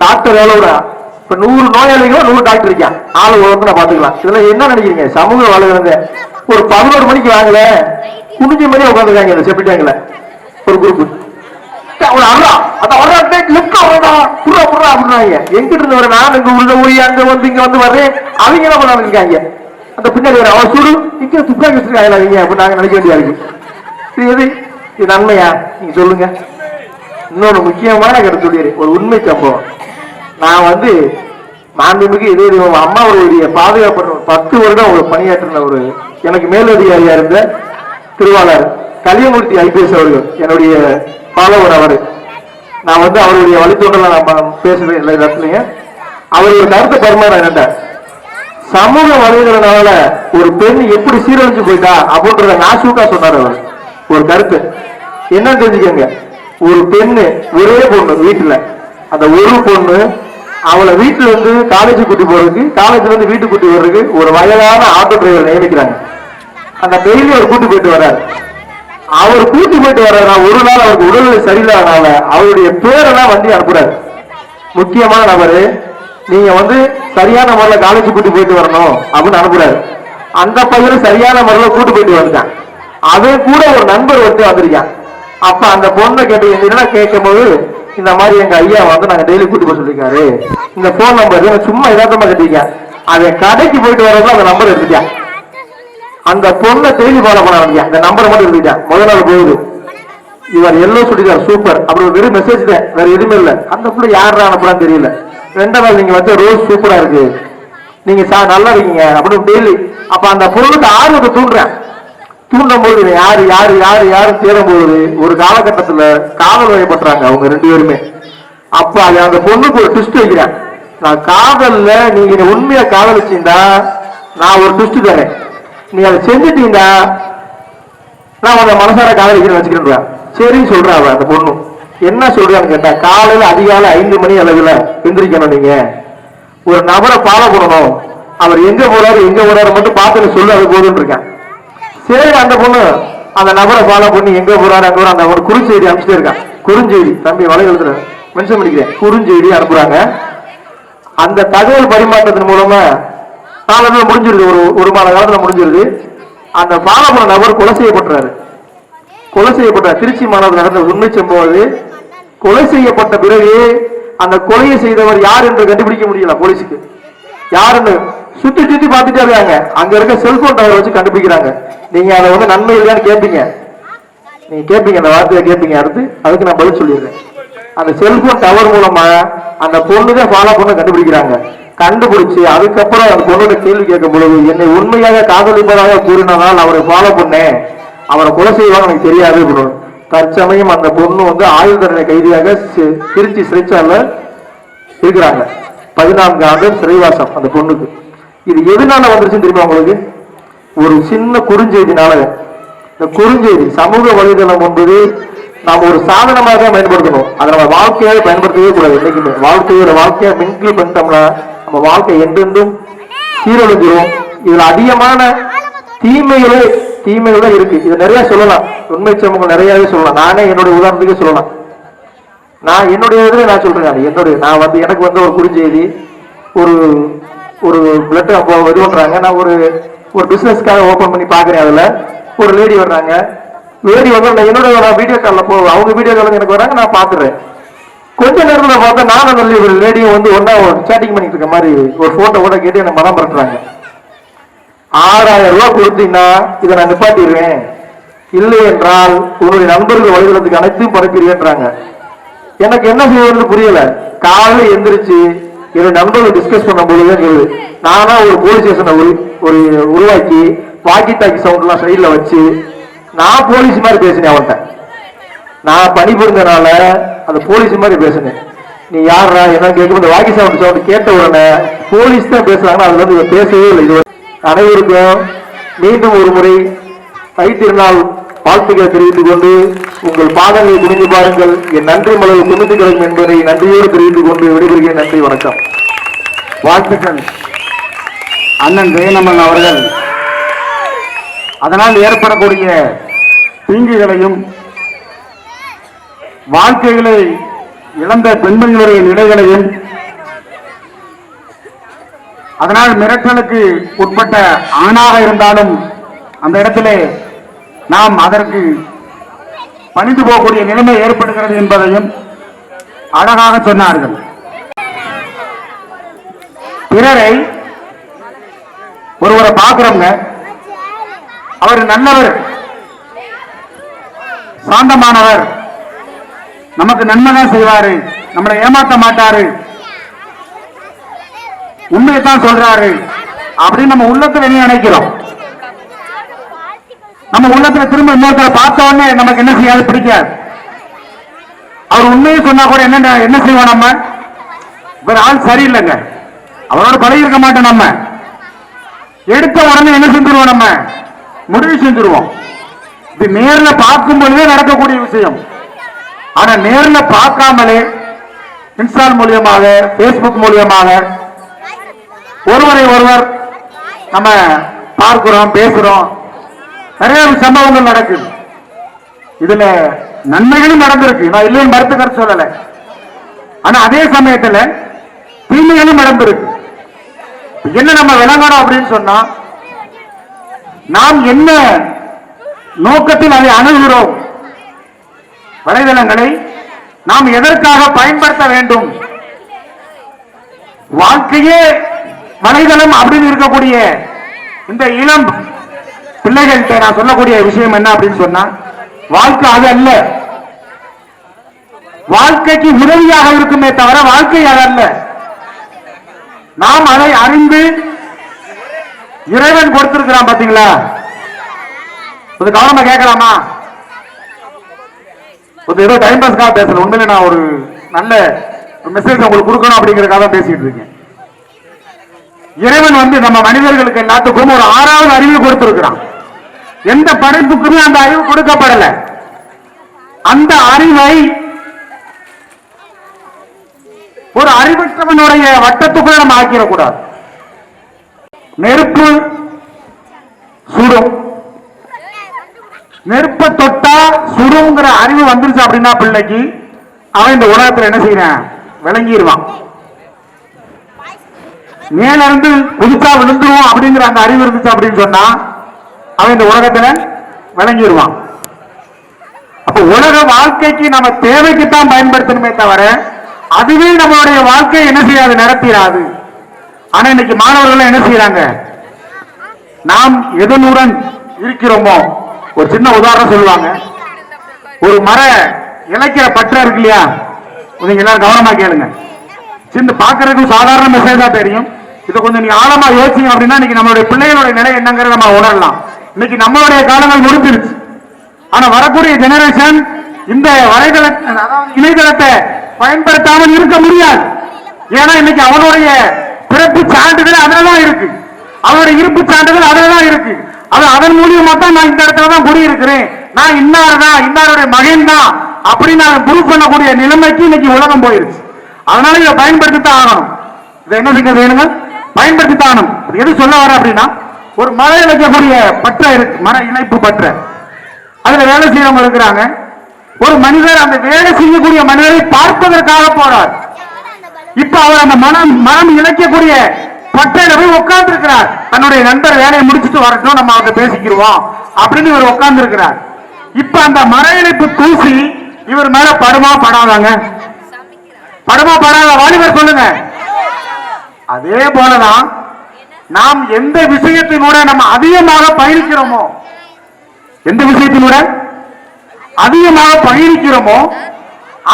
டாக்டர் எவ்வளவு இப்ப 100 நோயாளிகளும் 100 டாக்டர் இருக்கான். ஆளு உலகத்துல பாத்துக்கலாம். இதுல என்ன நினைக்கிறீங்க? சமூக வலைதளம் ஒரு 11 மணிக்கு வாங்கல குடிஞ்ச மாதிரி உட்காந்துருக்காங்க. இந்த செப்பிட்டாங்கல ஒரு குரூப் எங்கிட்ட இருந்து வர நான் இங்க உள்ள போய் அங்க இங்க வர்றேன். அவங்க என்ன பண்ணாம இருக்காங்க? அந்த பின்னாடி வர அவன் சுடு இங்க துப்பாக்கி வச்சிருக்காங்க அவங்க அப்படி நாங்க நினைக்க வேண்டியா இருக்கு. இது எது? இது நன்மையா? நீங்க சொல்லுங்க. இன்னொரு முக்கியமான கருத்து சொல்லிடு. ஒரு உண்மை சம்பவம். நான் மாண்புமிகு இதே அம்மாவுடைய பாதுகாப்பு 10 வருடம் ஒரு பணியாற்றின ஒரு எனக்கு மேலதிகாரியா இருந்த திருவாளர் கலியமூர்த்தி ஐபிஎஸ் அவர்கள் என்னுடைய ஃபாலோவர். அவரு நான் அவருடைய வழித்தோட்டல நான் பேசுவேன் இல்லை இடத்துலங்க. அவருடைய கருத்தை பரிமாற என்னட்ட சமூக வலைதளனால ஒரு பெண் எப்படி சீரழிஞ்சு போயிட்டா அப்படின்றத நாசூக்கா சொன்னார். அவர் ஒரு கருத்து என்னன்னு தெரிஞ்சுக்கங்க. ஒரு பெண்ணு ஒரே பொண்ணு வீட்டுல, அந்த ஒரு பொண்ணு அவளை வீட்டுல காலேஜ் கூட்டி போறதுக்கு, காலேஜ்ல வீட்டுக்கு கூட்டி வர்றதுக்கு ஒரு வயதான ஆட்டோ டிரைவர் நியமிக்கிறாங்க. அந்த டெய்லி அவர் கூட்டி போயிட்டு வர்றாரு. அவர் கூட்டி போயிட்டு வர்றதுனா ஒரு நாள் அவருக்கு உடல்நிலை சரியில்லாதனால அவருடைய பேரெல்லாம் வண்டி அனுப்புறாரு. முக்கியமான நபரு, நீங்க சரியான முறையில காலேஜ் கூட்டி போயிட்டு வரணும் அப்படின்னு அனுப்புறாரு. அந்த பையனை சரியான முறையில கூட்டி போயிட்டு வந்துட்டான். அதே கூட ஒரு நண்பர் ஒருத்தர் வந்திருக்கான். அப்ப அந்த பொண்ணை கேட்டு என்ன கேட்கும் போது, இந்த மாதிரி எங்க ஐயா நாங்க டெய்லி கூட்டி போய் சொல்லிருக்காரு, இந்த போன் நம்பர் சும்மா யதார்த்தமா கட்டிருக்கேன், அதை கடைக்கு போயிட்டு வரப்ப அந்த நம்பர் எடுத்துட்டான். அந்த பொண்ணை டெய்லி ஃபாலோ பண்ண ஆரம்பிச்சான். இந்த நம்பரை மட்டும் எடுத்துட்டான். முதல் நாள் போகுது, இவர் எல்லோ சொல்லிட்டார் சூப்பர், அப்படி வெறும் மெசேஜ் தான், வேற எதுவுமே இல்லை. அந்த புள்ள யாரா அனுப்புறான்னு தெரியல. 2ஆம் நாள் நீங்க ரோஸ் சூப்பரா இருக்கு, நீங்க நல்லா இருக்கீங்க அப்படின்னு டெய்லி. அப்ப அந்த பொருளுக்கு ஆர்வத்தை தூண்டும் போது யாரு யாரு யாரு யாரும் தேடும் போது ஒரு காலகட்டத்துல காதல் வயப்பட்டுறாங்க அவங்க 2 பேருமே. அப்ப அது அந்த பொண்ணுக்கு ஒரு ட்விஸ்ட் வைக்கிறேன். நான் காதல்ல நீங்க உண்மையா காதலிச்சீங்கன்னா நான் ஒரு ட்விஸ்ட் தரேன், நீ அதை செஞ்சுட்டீங்கன்னா நான் உங்க மனசார காதலிக்கிறேன் வச்சுக்கிறேன். சரின்னு சொல்றா அவ. அந்த பொண்ணு என்ன சொல்றான்னு கேட்டா, காலையில அதிகாலை 5 மணி அளவுல எந்திரிக்கணும், நீங்க ஒரு நபரை ஃபாலோ பண்ணணும், அவர் எங்க போறாரு மட்டும் பார்த்து சொல்லு, அது போதுன்னு இருக்கேன். சரி அந்த பொண்ணு அந்த நபரை ஃபாலோ பண்ணி எங்க போறாரு அங்க அந்த ஒரு குறுஞ்செய்தி அனுப்பிச்சுட்டே இருக்கான். குறுஞ்செய்தி தம்பி வலைதளத்துல மென்ஷன் பண்ணிக்கிறேன், குறுஞ்செய்தி அனுப்புறாங்க. அந்த தகவல் பரிமாற்றத்தின் மூலமா காலத்துல முடிஞ்சிருது, ஒரு மாத காலத்துல முடிஞ்சிருது. அந்த ஃபாலோ பண்ண நபர் கொலை செய்யப்பட்டார். திருச்சி மாநகரத்தில் நடந்த உண்மை சம்பவம். கொலை செய்யப்பட்ட பிறகு அந்த கொலையை செய்தவர் யார் என்று கண்டுபிடிக்க முடியல போலீஸுக்கு. யாருன்னு சுத்தி பார்த்துட்டே இருக்காங்க. அங்க இருக்க செல்போன் டவர் வச்சு கண்டுபிடிக்கிறாங்க. நீங்க அதை நன்மை இல்லையான்னு கேட்பீங்க, நீங்க கேட்பீங்க, அந்த வார்த்தையை கேட்பீங்க. அடுத்து அதுக்கு நான் பதில் சொல்லிடுறேன். அந்த செல்போன் டவர் மூலமா அந்த பொண்ணுதான் ஃபாலோ பண்ண கண்டுபிடிக்கிறாங்க. கண்டுபிடிச்சு அதுக்கப்புறம் அந்த பொண்ணோட கேள்வி கேட்கும் பொழுது, என்னை உண்மையாக காதலிப்பதாக கூறினதால் அவரை ஃபாலோ பண்ணேன், அவரை கொலை செய்வாங்க எனக்கு தெரியாது அப்படின்னு. தற்சமயம் அந்த பொண்ணு வந்து ஆயுள் தண்டனை கைதியாக திருச்சி சிறைச்சாலையில இருக்கிறாங்க. 14 ஆண்டு சிறைவாசம் அந்த பொண்ணுக்கு. இது எதனால வந்துருச்சுன்னு தெரியுமா உங்களுக்கு? ஒரு சின்ன குறுஞ்செய்தினால. இந்த குறுஞ்செய்தி சமூக வலைதளம் என்பது நாம் ஒரு சாதனமாக தான் பயன்படுத்தணும். அதை நம்ம வாழ்க்கையாக பயன்படுத்தவே கூடாது. இன்னைக்குமே வாழ்க்கையா மிங்கிள் பண்ணிட்டோம்னா நம்ம வாழ்க்கை என்றென்றும் சீரழிஞ்சிரும். இதுல அதிகமான தீமைகளும் இருக்கு. இது நிறைய சொல்லலாம், உண்மை சமூகம் நிறையவே சொல்லலாம். நானே என்னுடைய உதாரணத்துக்கு சொல்லலாம். நான் என்னுடைய இதுல நான் சொல்றேன். நான் வந்து எனக்கு வந்து ஒரு குறுஞ்செய்தி, ஒரு பிளட் இது பண்றாங்க. நான் ஒரு பிசினஸ்க்காக ஓபன் பண்ணி பாக்குறேன். அதுல ஒரு லேடி வர்றாங்க. லேடி வந்து என்னோட வீடியோ காலில் அவங்க வீடியோ காலில் எனக்கு வராங்க. நான் பாத்துறேன். கொஞ்ச நேரத்தில் பார்த்தா நான் அந்த லேடியும் வந்து ஒன்னா சேட்டிங் பண்ணிட்டு இருக்க மாதிரி ஒரு போட்டோ கூட கேட்டு எனக்கு மனம் பரட்டுறாங்க. 6000 ரூபாய் கொடுத்தீங்கன்னா இதை நான் நிப்பாட்டிடுவேன், இல்லை என்றால் உன்னுடைய நண்பர்கள் வலைதளத்துக்கு அனைத்தும் பரப்பிடுவேன்றாங்க. எனக்கு என்ன செய்வதுன்னு புரியல. காலையில் எந்திரிச்சு என்னுடைய நண்பர்கள் டிஸ்கஸ் பண்ணும் பொழுது நானா ஒரு போலீஸ் ஸ்டேஷனை உருவாக்கி வாக்கி டாக்கி சவுண்ட் எல்லாம் சைட்ல வச்சு நான் போலீஸ் மாதிரி பேசினேன். அவன்கிட்ட நான் பணிபுரிந்தனால அந்த போலீஸ் மாதிரி பேசினேன். நீ யாரா என்ன கேட்கும் வாக்கி சவுண்ட் கேட்ட உடனே போலீஸ் தான் பேசுறாங்கன்னா அதுல வந்து பேசவே இல்லை. இது அனைவருக்கும் மீண்டும் ஒரு முறை தை திருநாள் வாழ்த்துக்களை தெரிவித்துக் கொண்டு உங்கள் பாதங்களை குனிந்து பாருங்கள். என் நன்றி மலர் குனிந்து கிடக்கும் என்பதை நன்றியோடு தெரிவித்துக் கொண்டு விடைபெறுகிறேன். நன்றி, வணக்கம். வாழ்த்துக்கள் அண்ணன் ஜெயநமன் அவர்கள். அதனால் ஏற்படக்கூடிய தீங்குகளையும் வாழ்க்கைகளை இழந்த பெண்மணிகளுடைய நிலைகளையும் அதனால் மிரட்டலுக்கு உட்பட்ட ஆணாக இருந்தாலும் அந்த இடத்திலே நாம் அதற்கு பணிந்து போகக்கூடிய நிலைமை ஏற்படுகிறது என்பதையும் அழகாக சொன்னார்கள். பிறரை ஒருவரை பார்க்கிறோங்க, அவர் நல்லவர், சாந்தமானவர், நமக்கு நன்மைதான் செய்வாரு, நம்மளை ஏமாற்ற மாட்டாரு, உண்மையைத்தான் சொல்றாரு அப்படின்னு நம்ம உள்ளத்துல என்ன நினைக்கிறோம். நம்ம உள்ளத்துல திரும்ப இன்னொருத்தரை பார்த்த உடனே நமக்கு என்ன செய்யாது, பிடிக்காது. அவர் உண்மையை சொன்னா கூட என்ன செய்வோம், நம்ம இவர் ஆள் சரியில்லைங்க, அவரோட பழகி இருக்க மாட்டோம். நம்ம எடுத்த உடனே என்ன செஞ்சிருவோம், நம்ம முடிவு செஞ்சிருவோம். இது நேர்ல பார்க்கும் பொழுதே நடக்கக்கூடிய விஷயம். ஆனா நேர்ல பார்க்காமலே இன்ஸ்டால் மூலியமாக, பேஸ்புக் மூலியமாக ஒருவரை ஒருவர் நம்ம பார்க்கிறோம், பேசுறோம். நிறைய சம்பவங்கள் நடக்குது. இதுல நன்மைகளும் நடந்திருக்கு, நான் இல்லையும் மறுத்து கருத்து சொல்லல. ஆனா அதே சமயத்துல தீமைகளும் நடந்திருக்கு. என்ன நம்ம விளங்கணும் அப்படின்னு சொன்னா, நாம் என்ன நோக்கத்தில் அதை அணுகிறோம், வலைதளங்களை நாம் எதற்காக பயன்படுத்த வேண்டும். வாழ்க்கையே வலைதளம் அப்படின்னு இருக்கக்கூடிய இந்த இளம் பிள்ளைகள்கிட்ட நான் சொல்லக்கூடிய விஷயம் என்ன அப்படின்னு சொன்னா, வாழ்க்கை அது அல்ல, வாழ்க்கைக்கு உதவியாக இருக்குமே தவிர வாழ்க்கை அது அல்ல. நாம் அதை அறிந்து இறைவன் கொடுத்திருக்கிறான் பாத்தீங்களா. கொஞ்சம் கவனமா கேட்கலாமா? ஏதோ டைம் பாஸ்க்காக பேசல, உண்மையில நான் ஒரு நல்ல மெசேஜ் உங்களுக்கு கொடுக்கணும் அப்படிங்கறதுக்காக பேசிட்டு இருக்கேன். இறைவன் வந்து நம்ம மனிதர்களுக்கு எல்லாத்துக்கும் ஒரு 6வது அறிவு கொடுத்திருக்கிறான். எந்த படைப்புக்குமே அந்த அறிவு கொடுக்கப்படல. அந்த அறிவை ஒரு அறிவற்றவனுடைய வட்டத்துக்குள்ள நம்ம ஆக்கிடக்கூடாது. நெருப்பு சுடும், நெருப்ப தொட்டா சுடுங்கிற அறிவு வந்துருச்சு அப்படின்னா பிள்ளைக்கு, அவன் இந்த உலகத்துல என்ன செய்யறான், விளங்கிடுவான். மேல இருந்து குதிச்சா விழுந்துருவோம் அப்படிங்கிற அந்த அறிவு இருந்துச்சு அப்படின்னு சொன்னா அவன் இந்த உலகத்துல விளங்கிடுவான். அப்ப உலக வாழ்க்கைக்கு நம்ம தேவைக்குத்தான் பயன்படுத்தணுமே தவிர அதுவே நம்மளுடைய வாழ்க்கையை என்ன செய்யாது, நடத்திடாது. ஆனா இன்னைக்கு மாணவர்கள் என்ன செய்யறாங்க, நாம் எதனுடன் இருக்கிறோமோ, ஒரு சின்ன உதாரணம் சொல்லுவாங்க. ஒரு மர இலைக்கிற பற்ற இருக்கு இல்லையா, நீங்க எல்லாரும் கவனமா கேளுங்க. சின்ன பாக்குறதுக்கு சாதாரண மெசேஜா தெரியும். இதை கொஞ்சம் நீங்க ஆழமா யோசிங்க அப்படின்னா இன்னைக்கு நம்மளுடைய பிள்ளைகளுடைய நிலை என்னங்கிறத நம்ம உணரலாம். இன்னைக்கு நம்மளுடைய காலங்கள் முடிஞ்சிருச்சு. ஆனா வரக்கூடிய ஜெனரேஷன் இந்த வலைதள அதாவது இணையதளத்தை பயன்படுத்தாமல் இருக்க முடியாது. ஏன்னா இன்னைக்கு அவனுடைய பிறப்பு சான்றிதழ் அதுலதான் இருக்கு, அவருடைய இருப்பு சான்றிதழ் அதுலதான் இருக்கு. அதன் மூலியமா தான் நான் இந்த இடத்துல தான் குடியிருக்கிறேன், நான் இன்னார்தான் இன்னாருடைய மகன் தான் அப்படின்னு நான் ப்ரூவ் பண்ணக்கூடிய நிலைமைக்கு இன்னைக்கு உலகம் போயிருச்சு. அதனால இதை பயன்படுத்தித்தான் ஆகணும். இதை என்ன செய்ய வேணுங்க, பயன்படுத்தித்தான் ஆகணும். எது சொல்ல வர அப்படின்னா, ஒரு மர இழைக்கக்கூடிய பற்ற இருக்கு, மர இணைப்பு பற்ற, அதுல வேலை செய்யறவங்க இருக்கிறாங்க. ஒரு மனிதர் அந்த வேலை செய்யக்கூடிய மனிதரை பார்ப்பதற்காக போறார். இப்ப அவர் அந்த மனம் இழைக்கக்கூடிய பட்டையில போய் உட்கார்ந்து இருக்கிறார். தன்னுடைய நண்பர் வேலையை முடிச்சுட்டு வரட்டும், நம்ம அவர்கிட்ட பேசிக்கிறோம் அப்படின்னு இவர் உட்கார்ந்து இருக்கிறார். இப்ப அந்த மர இணைப்பு தூசி இவர் மேல படுமா படாதாங்க? படுமா படாத? வாலிபர் சொல்லுங்க. அதே போலதான் நாம் எந்த விஷயத்தினூட நம்ம அதிகமாக பயணிக்கிறோமோ, எந்த விஷயத்தினூட அதிகமாக பயணிக்கிறோமோ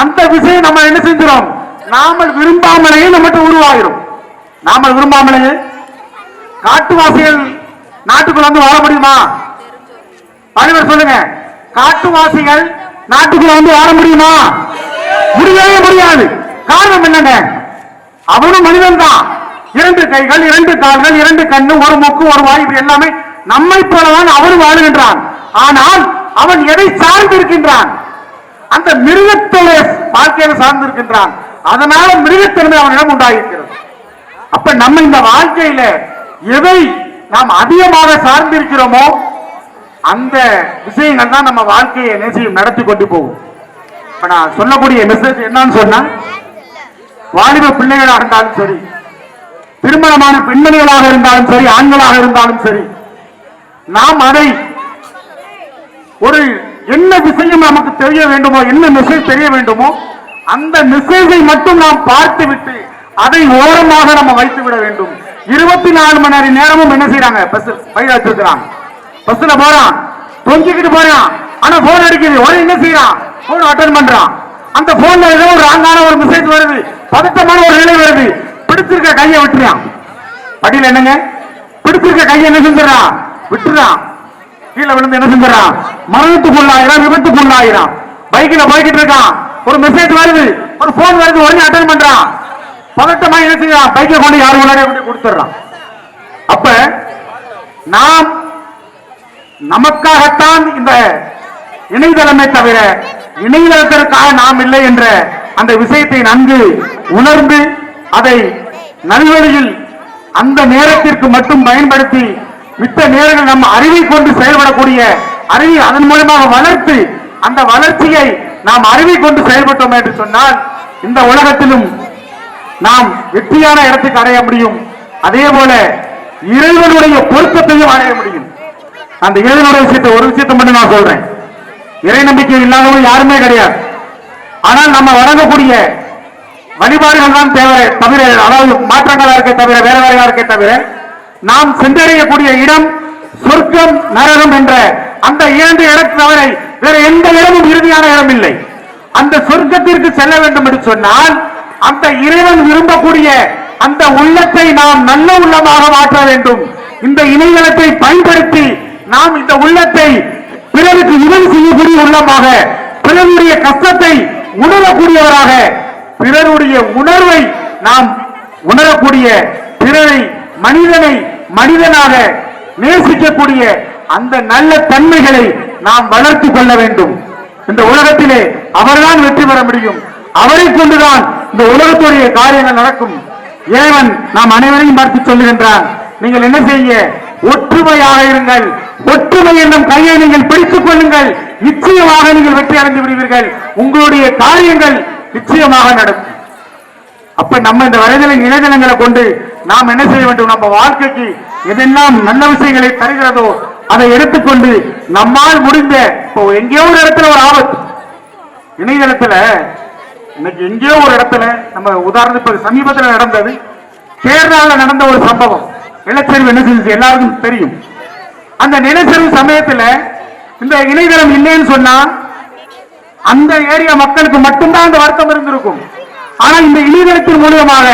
அந்த விஷயம் நம்ம என்ன செஞ்சிடும், நாமல் விரும்பாமலேயே நம்மகிட்ட உருவாகிடும். நாமல் விரும்பாமலேயே காட்டுவாசிகள் நாட்டுக்குள்ள வந்து வாழ முடியுமா? வாலிபர் சொல்லுங்க. காட்டுவாசிகள் நாட்டுக்குள்ள வந்து வாழ முடியுமா? முடியவே முடியாது. காரணம் என்னங்க, அவனும் மனிதன் தான். 2 கைகள், 2 கால்கள், 2 கண்ணு, ஒரு மூக்கு, ஒரு வாய், எல்லாமே நம்மை போலதான் அவனும் வாழுகின்றான். ஆனால் அவன் எதை சார்ந்திருக்கின்றான்? அந்த மிருகத்தோட வாழ்க்கையில சார்ந்திருக்கின்றான். அதனால மிருகத்தன்மை அவனிடம் உண்டாயிருக்கிறது. அப்ப நம்ம இந்த வாழ்க்கையில எதை நாம் அதிகமாக சார்ந்திருக்கிறோமோ அந்த விஷயங்கள் தான் நம்ம வாழ்க்கையை நிச்சயம் நடத்தி கொண்டு போகும். இப்ப நான் சொல்லக்கூடிய மெசேஜ் என்னன்னு சொன்னா, வாலிப பிள்ளைகளாக இருந்தாலும் சரி, திருமணமான பெண்மணிகளாக இருந்தாலும் சரி, ஆண்களாக இருந்தாலும் சரி, நாம் அதை ஒரு என்ன விஷயம் நமக்கு தெரிய வேண்டுமோ, என்ன மெசேஜ் தெரிய வேண்டுமோ அந்த மெசேஜை மட்டும் நாம் பார்த்து விட்டு அதை ஓரமாக நம்ம வைத்து விட வேண்டும். 24 மணி நேரமும் என்ன செய்யறாங்க, பஸ் பையில வச்சிருக்கிறாங்க, பஸ்ல போறான், தொங்கிக்கிட்டு போறான், ஆனா போன் அடிக்குது, உடனே என்ன செய்யறான், போன் அட்டன் பண்றான். அந்த போன்ல ஏதோ ஒரு ராங்கான ஒரு மெசேஜ் வருது, பதட்டமான ஒரு நிலை வருது, பிடிச்சிருக்க கையை விட்டுறான். படியில என்னங்க, பிடிச்சிருக்க கையை என்ன செஞ்சான், விட்டுறான். கீழே விழுந்து என்ன செஞ்சான், மரணத்துக்குள்ளாயிரம், விபத்துக்குள்ளாயிரம். பைக்கில போய்கிட்டு இருக்கான், ஒரு மெசேஜ் வருது, ஒரு போன் வருது, உடனே அட்டன் பண்றான். பதட்டமா என்ன செய்யறான், பைக்கை கொண்டு யாரு முன்னாடியே கொண்டு கொடுத்துறான். அப்ப நாம் நமக்காகத்தான் இந்த இணையதளமே தவிர இணையதளத்திற்காக நாம் இல்லை என்ற அந்த விஷயத்தை நன்கு உணர்ந்து அதை நல்வழியில் அந்த நேரத்திற்கு மட்டும் பயன்படுத்தி மித்த நேரங்கள் நம்ம அறிவை கொண்டு செயல்படக்கூடிய அறிவை அதன் மூலமாக வளர்த்து அந்த வளர்ச்சியை நாம் அறிவை கொண்டு செயல்பட்டோம் என்று சொன்னால் இந்த உலகத்திலும் நாம் வெற்றியான இடத்துக்கு அடைய முடியும். அதே போல இறைவனுடைய பொருத்தத்தையும் அடைய முடியும். அந்த இறைவனுடைய விஷயத்தை ஒரு விஷயத்தை மட்டும் நான் சொல்றேன், இறை நம்பிக்கை இல்லாதவங்க யாருமே கிடையாது. ஆனால் நம்ம வழங்கக்கூடிய வழிபாடுகள் தான் தேவை தவிர, அதாவது மாற்றங்களா இருக்க தவிர, வேற வேறையா இருக்க தவிர, நாம் சென்றடையக்கூடிய இடம் சொர்க்கம் நரகம் என்ற அந்த 2 இடத்தை தவிர வேற எந்த இடமும் இறுதியான இடம் இல்லை. அந்த சொர்க்கத்திற்கு செல்ல வேண்டும் என்று சொன்னால் அந்த இறைவன் விரும்பக்கூடிய அந்த உள்ளத்தை நாம் நல்ல உள்ளமாக மாற்ற வேண்டும். இந்த இணையதளத்தை பயன்படுத்தி நாம் இந்த உள்ளத்தை பிறருக்கு உதவி செய்யக்கூடிய உள்ளமாக, பிறருடைய கஷ்டத்தை உணரக்கூடியவராக, பிறருடைய உணர்வை நாம் உணரக்கூடிய, பிறரை மனிதனை மனிதனாக நேசிக்கக்கூடிய அந்த நல்ல தன்மைகளை நாம் வளர்த்து கொள்ள வேண்டும். இந்த உலகத்திலே அவர்தான் வெற்றி பெற முடியும். அவரை கொண்டுதான் இந்த உலகத்துடைய காரியங்கள் நடக்கும். இறைவன் நாம் அனைவரையும் பார்த்து சொல்லுகின்றான், நீங்கள் என்ன செய்ய, ஒற்றுமையாக இருங்கள், ஒற்றுமை என்னும் கையை நீங்கள் பிடித்துக் கொள்ளுங்கள், நிச்சயமாக நீங்கள் வெற்றி அடைந்து விடுவீர்கள், உங்களுடைய காரியங்கள் நிச்சயமாக நடக்கும். அப்ப நம்ம இந்த இணையதளங்களை கொண்டு நாம் என்ன செய்ய வேண்டும், நம்ம வாழ்க்கைக்கு எதெல்லாம் நல்ல விஷயங்களை தருகிறதோ அதை எடுத்துக்கொண்டு நம்மால் முடிந்த, இப்போ எங்கேயோ ஒரு இடத்துல ஒரு ஆபத்து, இணையதளத்துல இன்னைக்கு எங்கேயோ ஒரு இடத்துல நம்ம உதாரணத்துக்கு சமீபத்தில் நடந்தது, கேரளாவில் நடந்த ஒரு சம்பவம், நிலச்சரிவு என்ன செஞ்சு எல்லாருக்கும் தெரியும். அந்த நிலச்சரிவு சமயத்துல இந்த இணையதளம் இல்லைன்னு சொன்னா அந்த ஏரியா மக்களுக்கு மட்டும்தான் அந்த வருத்தம் இருந்திருக்கும். ஆனா இந்த இணையதளத்தின் மூலமாக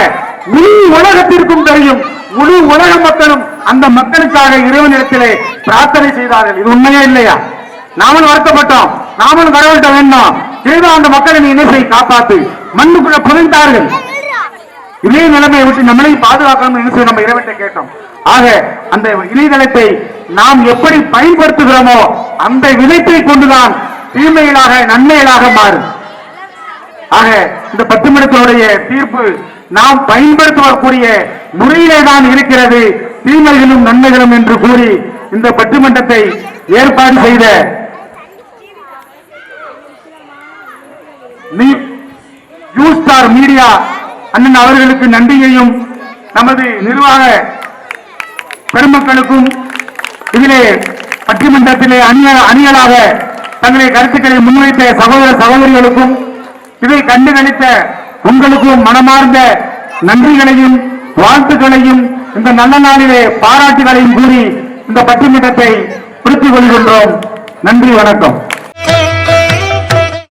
முழு உலகத்திற்கும் தெரியும், முழு உலக மக்களும் அந்த மக்களுக்காக இறைவனிடத்திலே பிரார்த்தனை செய்தார்கள். இது உண்மையா இல்லையா? நாமளும் வருத்தப்பட்டோம், நாமளும் கடவுள்கிட்ட வேணும், ஏதோ அந்த மக்களின் இணைப்பை காப்பாத்து, மண்ணுக்குள்ள புதைந்தார்கள். இதே நிலைமையை விட்டு நம்மளையும் பாதுகாக்கணும் என்று நம்ம இறைவன்கிட்ட கேட்டோம். ஆக அந்த இணையதளத்தை நாம் எப்படி பயன்படுத்துகிறோமோ அந்த விளைப்பை கொண்டுதான் தீமைகளாக நன்மைகளாக மாறும். ஆக இந்த பட்டிமன்றத்தினுடைய தீர்ப்பு நாம் பயன்படுத்தக்கூடிய முறையிலே தான் இருக்கிறது, தீமைகளும் நன்மைகளும் என்று கூறி இந்த பட்டிமன்றத்தை ஏற்பாடு செய்த யூ ஸ்டார் மீடியா அண்ணன் அவர்களுக்கு நன்றியையும், நமது நிர்வாக பெருமக்களுக்கும், இதிலே பட்டிமன்றத்திலே அணிகளாக தங்களுடைய கருத்துக்களை முன்வைத்த சகோதர சகோதரிகளுக்கும், இதை கண்டுகளித்த உங்களுக்கும் மனமார்ந்த நன்றிகளையும் வாழ்த்துக்களையும் இந்த நல்ல நாளிலே பாராட்டுகளையும் கூறி இந்த பட்டிமன்றத்தை பிடித்துக் கொள்கின்றோம். நன்றி, வணக்கம்.